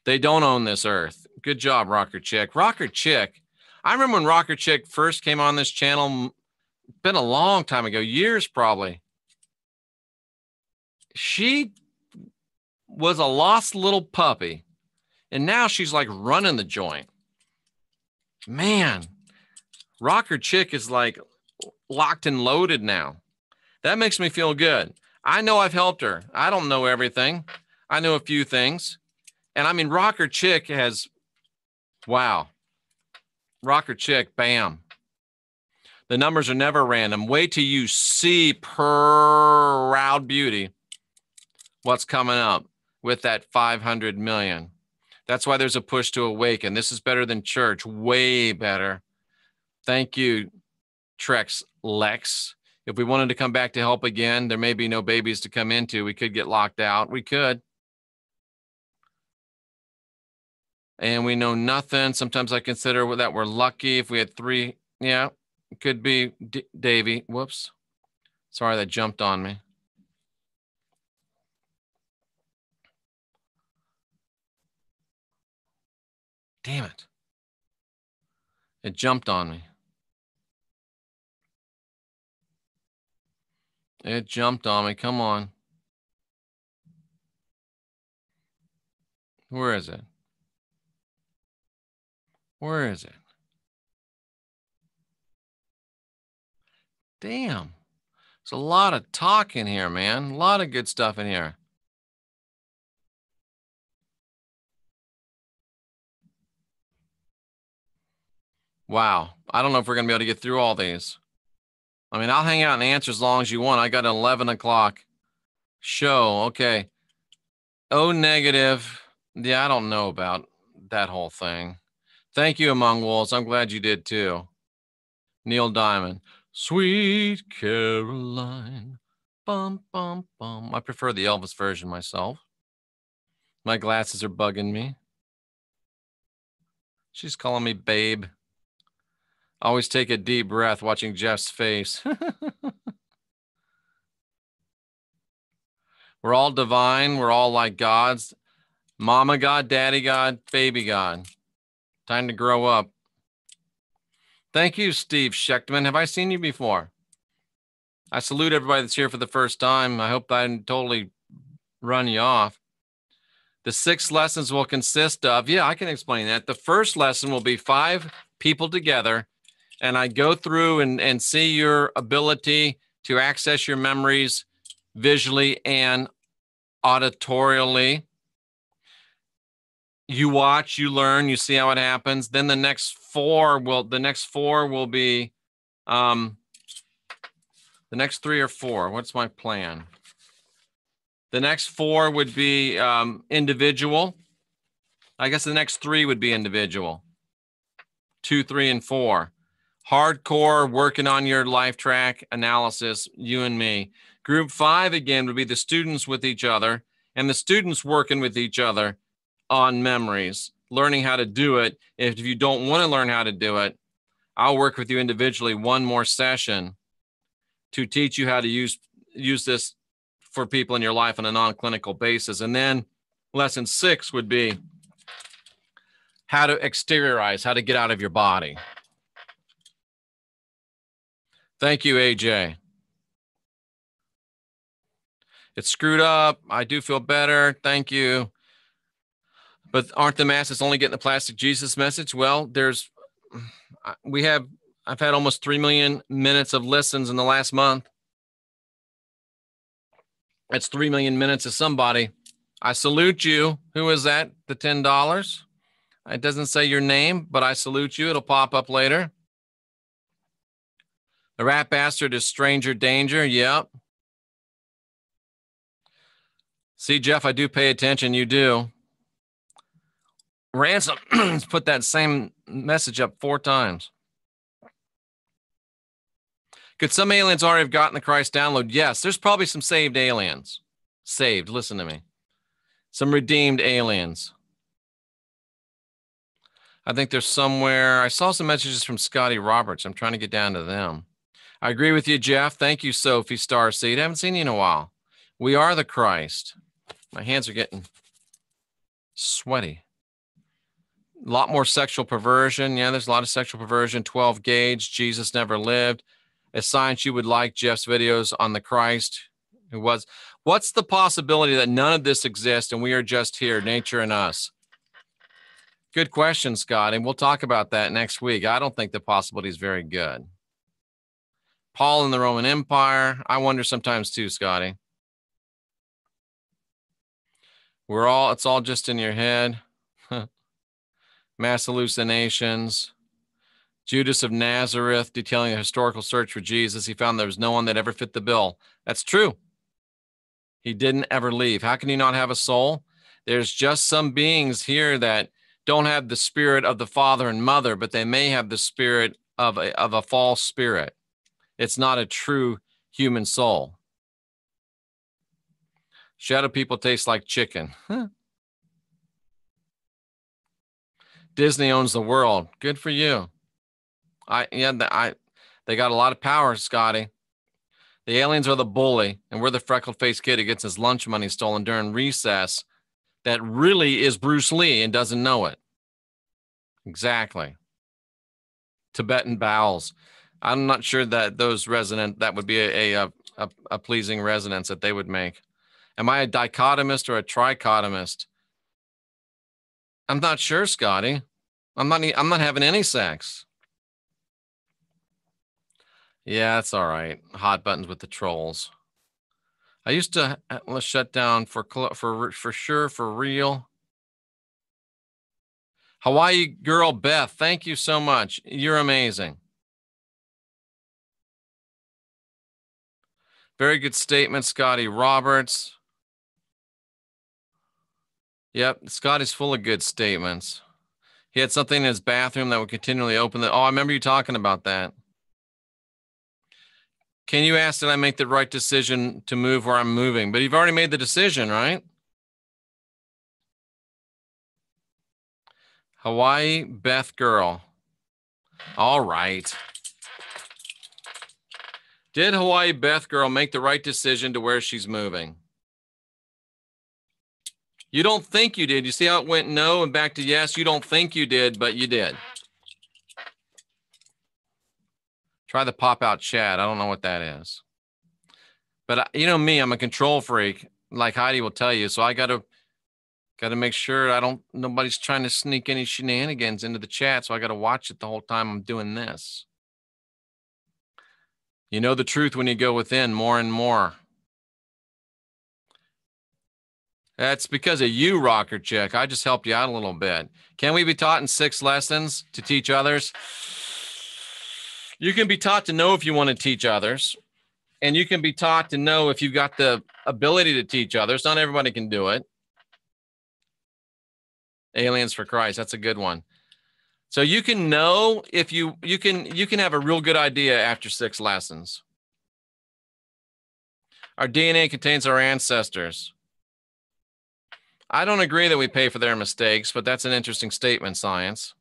They don't own this earth. Good job, Rocker Chick. Rocker Chick. I remember when Rocker Chick first came on this channel. Been a long time ago, years probably. She was a lost little puppy, and now she's like running the joint. Man, Rocker Chick is like locked and loaded now. That makes me feel good. I know I've helped her. I don't know everything. I know a few things. And I mean, Rocker Chick has, wow. Rocker Chick, bam. The numbers are never random. Wait till you see Proud Beauty what's coming up with that 500 million. That's why there's a push to awaken. This is better than church, way better. Thank you, Trex Lex. If we wanted to come back to help again, there may be no babies to come into. We could get locked out. We could. And we know nothing. Sometimes I consider that we're lucky if we had 3. Yeah, it could be Davey. Whoops. Sorry, that jumped on me. Damn it. It jumped on me. It jumped on me. Come on. Where is it? Where is it? Damn. There's a lot of talk in here, man. A lot of good stuff in here. Wow. I don't know if we're going to be able to get through all these. I mean, I'll hang out and answer as long as you want. I got an 11 o'clock show. Okay. O negative. Yeah, I don't know about that whole thing. Thank you, Among Wolves. I'm glad you did too. Neil Diamond. Sweet Caroline. Bum, bum, bum. I prefer the Elvis version myself. My glasses are bugging me. She's calling me babe. Always take a deep breath watching Jeff's face. We're all divine. We're all like gods. Mama God, daddy God, baby God. Time to grow up. Thank you, Steve Schechtman. Have I seen you before? I salute everybody that's here for the first time. I hope I didn't totally run you off. The 6 lessons will consist of, yeah, I can explain that. The first lesson will be 5 people together, and I go through and see your ability to access your memories visually and auditorially. You watch, you learn, you see how it happens. Then the next 4 will be the next 3 or 4. What's my plan? The next 4 would be individual. I guess the next 3 would be individual. 2, 3, and 4. Hardcore, working on your LIFETRACK analysis, you and me. Group 5, again, would be the students with each other, and the students working with each other on memories, learning how to do it. If you don't want to learn how to do it, I'll work with you individually 1 more session to teach you how to use this for people in your life on a non-clinical basis. And then lesson 6 would be how to exteriorize, how to get out of your body. Thank you, AJ. It's screwed up. I do feel better. Thank you. But aren't the masses only getting the plastic Jesus message? Well, I've had almost 3 million minutes of listens in the last month. That's 3 million minutes of somebody. I salute you. Who is that? The $10? It doesn't say your name, but I salute you. It'll pop up later. The rat bastard is stranger danger. Yep. See, Jeff, I do pay attention. You do. Ransom put that same message up 4 times. Could some aliens already have gotten the Christ download? Yes, there's probably some saved aliens. Saved, listen to me. Some redeemed aliens. I think there's somewhere. I saw some messages from Scotty Roberts. I'm trying to get down to them. I agree with you, Jeff. Thank you, Sophie Starseed. I haven't seen you in a while. We are the Christ. My hands are getting sweaty. A lot more sexual perversion. Yeah, there's a lot of sexual perversion. 12 gauge. Jesus never lived. A science you would like Jeff's videos on the Christ who was. What's the possibility that none of this exists and we are just here, nature and us? Good question, Scott, and we'll talk about that next week. I don't think the possibility is very good. Paul in the Roman Empire. I wonder sometimes too, Scotty. It's all just in your head. Mass hallucinations. Judas of Nazareth detailing a historical search for Jesus. He found there was no one that ever fit the bill. That's true. He didn't ever leave. How can you not have a soul? There's just some beings here that don't have the spirit of the father and mother, but they may have the spirit of a false spirit. It's not a true human soul. Shadow people taste like chicken. Disney owns the world. Good for you. They got a lot of power, Scotty. The aliens are the bully, and we're the freckled-faced kid who gets his lunch money stolen during recess that really is Bruce Lee and doesn't know it. Exactly. Tibetan bowels. I'm not sure that that would be a pleasing resonance that they would make. Am I a dichotomist or a trichotomist? I'm not sure, Scotty. I'm not having any sex. Yeah, that's all right. Hot buttons with the trolls. I used to shut down for sure, for real. Hawaii girl Beth, thank you so much. You're amazing. Very good statement, Scotty Roberts. Yep, Scotty's full of good statements. He had something in his bathroom that would continually open the... Oh, I remember you talking about that. Can you ask, did I make the right decision to move where I'm moving? But you've already made the decision, right? Hawaii Beth Girl. All right. Did Hawaii Beth Girl make the right decision to where she's moving? You don't think you did. You see how it went no and back to yes? You don't think you did, but you did. Try the pop-out chat. I don't know what that is. But you know me, I'm a control freak, like Heidi will tell you. So I got to make sure nobody's trying to sneak any shenanigans into the chat. So I got to watch it the whole time I'm doing this. You know the truth when you go within more and more. That's because of you, Rocker Chick. I just helped you out a little bit. Can we be taught in 6 lessons to teach others? You can be taught to know if you want to teach others. And you can be taught to know if you've got the ability to teach others. Not everybody can do it. Aliens for Christ. That's a good one. So you can know if you can have a real good idea after 6 lessons. Our DNA contains our ancestors. I don't agree that we pay for their mistakes, but that's an interesting statement, science.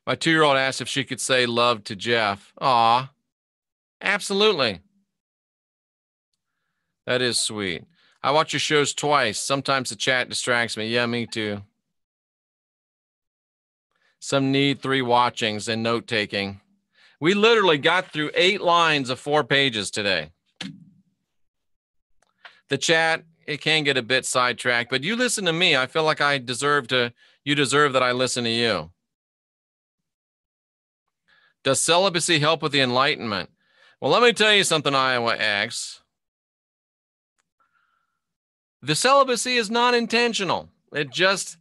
My 2-year-old asked if she could say love to Jeff. Aw, absolutely. That is sweet. I watch your shows twice. Sometimes the chat distracts me. Yeah, me too. Some need 3 watchings and note-taking. We literally got through 8 lines of 4 pages today. The chat, it can get a bit sidetracked, but you listen to me. I feel like you deserve that I listen to you. Does celibacy help with the enlightenment? Well, let me tell you something, Iowa X. The celibacy is not intentional. It just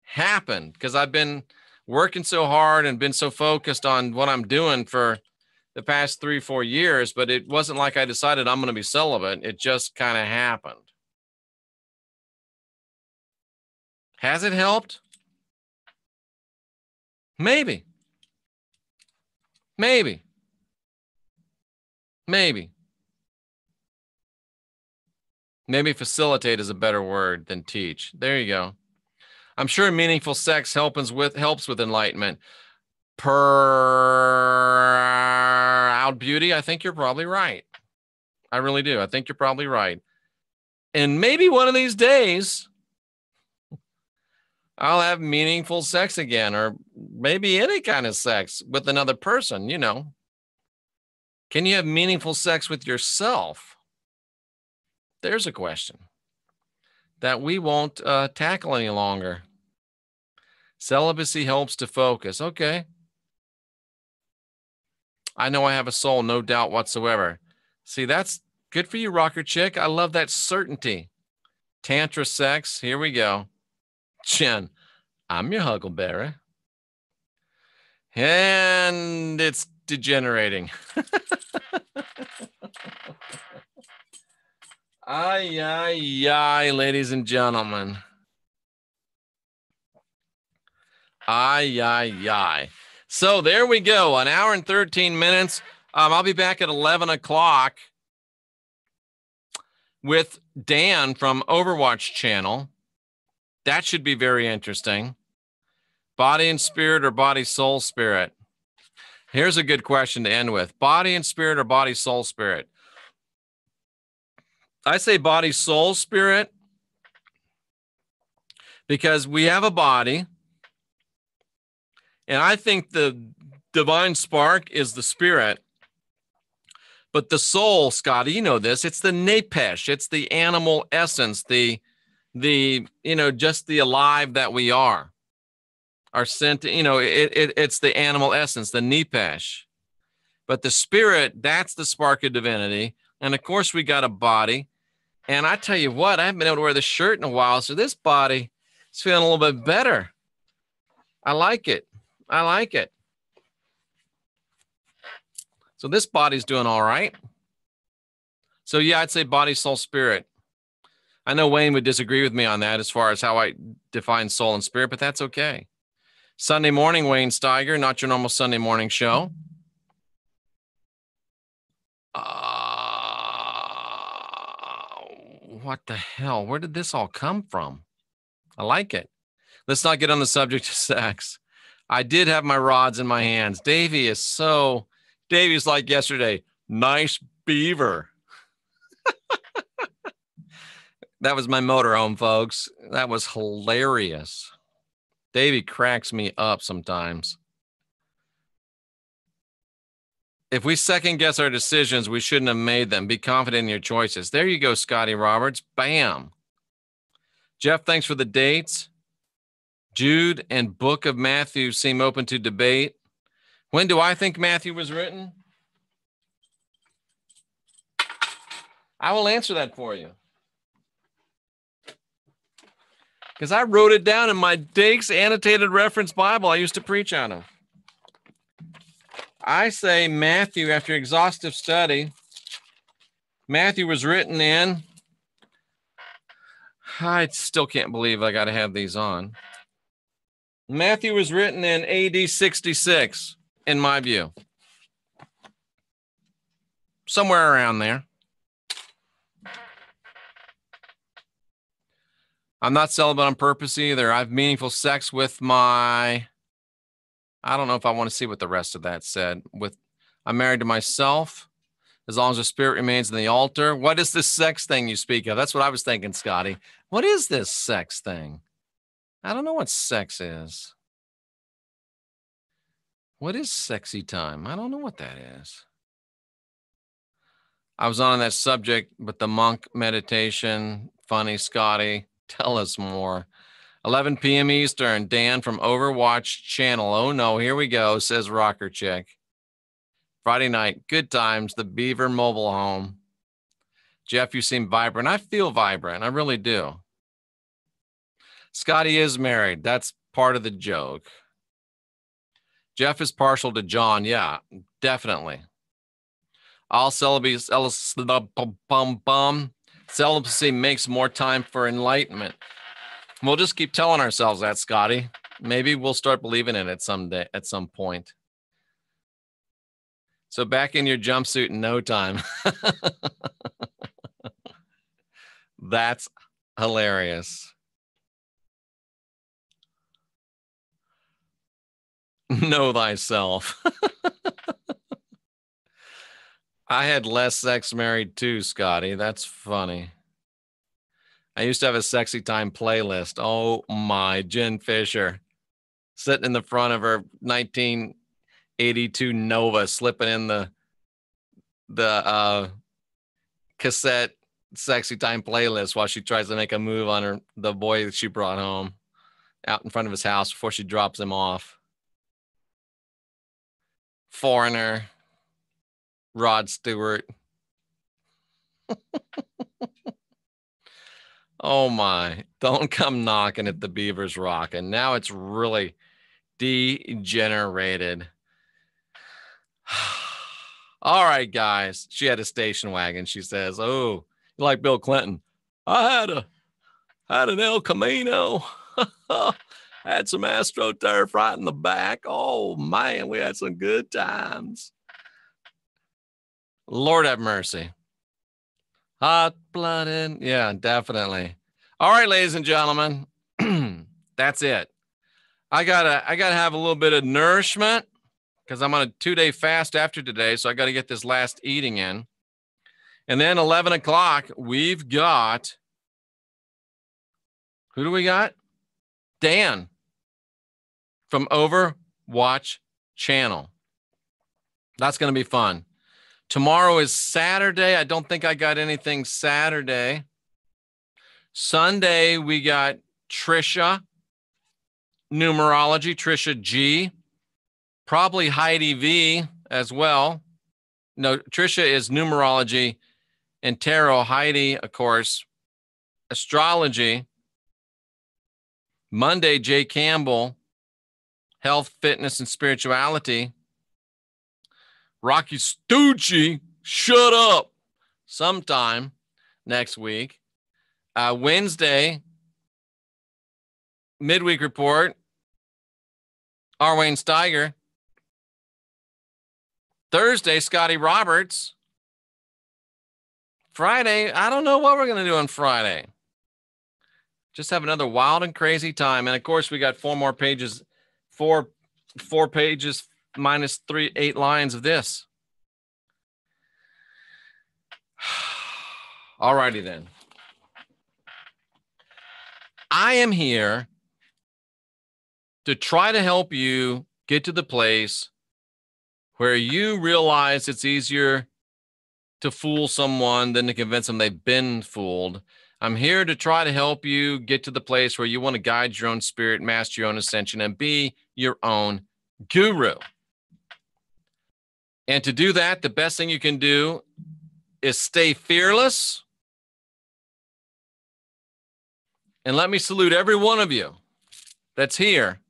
happened because I've been working so hard and been so focused on what I'm doing for the past 3-4 years, but it wasn't like I decided I'm going to be celibate. It just kind of happened. Has it helped? Maybe. Maybe. Maybe. Maybe facilitate is a better word than teach. There you go. I'm sure meaningful sex helps with enlightenment. Per Out Beauty, I think you're probably right. I really do. I think you're probably right. And maybe one of these days, I'll have meaningful sex again, or maybe any kind of sex with another person, you know. Can you have meaningful sex with yourself? There's a question that we won't tackle any longer. Celibacy helps to focus. Okay. I know I have a soul, no doubt whatsoever. See, that's good for you, Rocker Chick. I love that certainty. Tantra sex. Here we go. Jen, I'm your Huckleberry. And it's degenerating. Ay, ay, ay, ladies and gentlemen. Ay, ay, ay. So there we go. 1 hour and 13 minutes. I'll be back at 11 o'clock with Dan from Overwatch Channel. That should be very interesting. Body and spirit or body, soul, spirit? Here's a good question to end with. Body and spirit or body, soul, spirit? I say body, soul, spirit because we have a body. And I think the divine spark is the spirit. But the soul, Scotty, you know this, it's the napesh, it's the animal essence, the just the alive that we are. Our scent, it's the animal essence, the nepesh. But the spirit, that's the spark of divinity. And of course, we got a body. And I tell you what, I haven't been able to wear this shirt in a while. So this body is feeling a little bit better. I like it. I like it. So this body's doing all right. So yeah, I'd say body, soul, spirit. I know Wayne would disagree with me on that as far as how I define soul and spirit, but that's okay. Sunday morning, Wayne Steiger, not your normal Sunday morning show. What the hell? Where did this all come from? I like it. Let's not get on the subject of sex. I did have my rods in my hands. Davey's like yesterday, nice beaver. That was my motorhome, folks. That was hilarious. Davey cracks me up sometimes. If we second guess our decisions, we shouldn't have made them. Be confident in your choices. There you go, Scotty Roberts. Bam. Jeff, thanks for the dates. Jude and Book of Matthew seem open to debate. When do I think Matthew was written? I will answer that for you. Because I wrote it down in my Dake's Annotated Reference Bible I used to preach out of. I say Matthew, after exhaustive study, Matthew was written in, I still can't believe I got to have these on. Matthew was written in AD 66, in my view. Somewhere around there. I'm not celibate on purpose either. I have meaningful sex with my, I don't know if I want to see what the rest of that said. I'm married to myself, as long as the spirit remains in the altar. What is this sex thing you speak of? That's what I was thinking, Scotty. What is this sex thing? I don't know what sex is. What is sexy time? I don't know what that is. I was on that subject, but the monk meditation, funny, Scotty. Tell us more. 11 p.m. Eastern, Dan from Overwatch Channel. Oh, no, here we go, says Rocker Chick. Friday night, good times, the Beaver Mobile Home. Jeff, you seem vibrant. I feel vibrant. I really do. Scotty is married. That's part of the joke. Jeff is partial to John. Yeah, definitely. All celibacy makes more time for enlightenment. We'll just keep telling ourselves that, Scotty. Maybe we'll start believing in it someday, at some point. So back in your jumpsuit in no time. That's hilarious. Know thyself. I had less sex married too, Scotty. That's funny. I used to have a sexy time playlist. Oh my, Jen Fisher. Sitting in the front of her 1982 Nova, slipping in the cassette sexy time playlist while she tries to make a move on the boy that she brought home out in front of his house before she drops him off. Foreigner. Rod Stewart. Oh my, don't come knocking at the Beavers rocking. Now it's really degenerated. All right, guys. She had a station wagon. She says, oh, you like Bill Clinton? I had an El Camino. Had some AstroTurf right in the back. Oh man, we had some good times. Lord have mercy. Hot-blooded. Yeah, definitely. All right, ladies and gentlemen. That's it. I gotta have a little bit of nourishment because I'm on a 2-day fast after today. So I got to get this last eating in. And then 11 o'clock, we've got, who do we got? Dan from Overwatch Channel. That's going to be fun. Tomorrow is Saturday. I don't think I got anything Saturday. Sunday, we got Trisha, numerology, Trisha G, probably Heidi V as well. No, Trisha is numerology and tarot. Heidi, of course, astrology. Monday, Jay Campbell, health, fitness, and spirituality. Rocky Stucci, shut up, sometime next week. Wednesday, midweek report, R. Wayne Steiger. Thursday, Scotty Roberts. Friday, I don't know what we're going to do on Friday. Just have another wild and crazy time. And of course, we got 4 more pages, four pages minus 8 lines of this. All righty then. I am here to try to help you get to the place where you realize it's easier to fool someone than to convince them they've been fooled. I'm here to try to help you get to the place where you want to guide your own spirit, master your own ascension, and be your own guru. And to do that, the best thing you can do is stay fearless. And let me salute every one of you that's here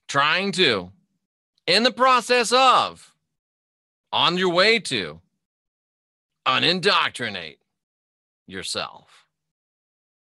trying to, in the process of, on your way to, unindoctrinate yourself.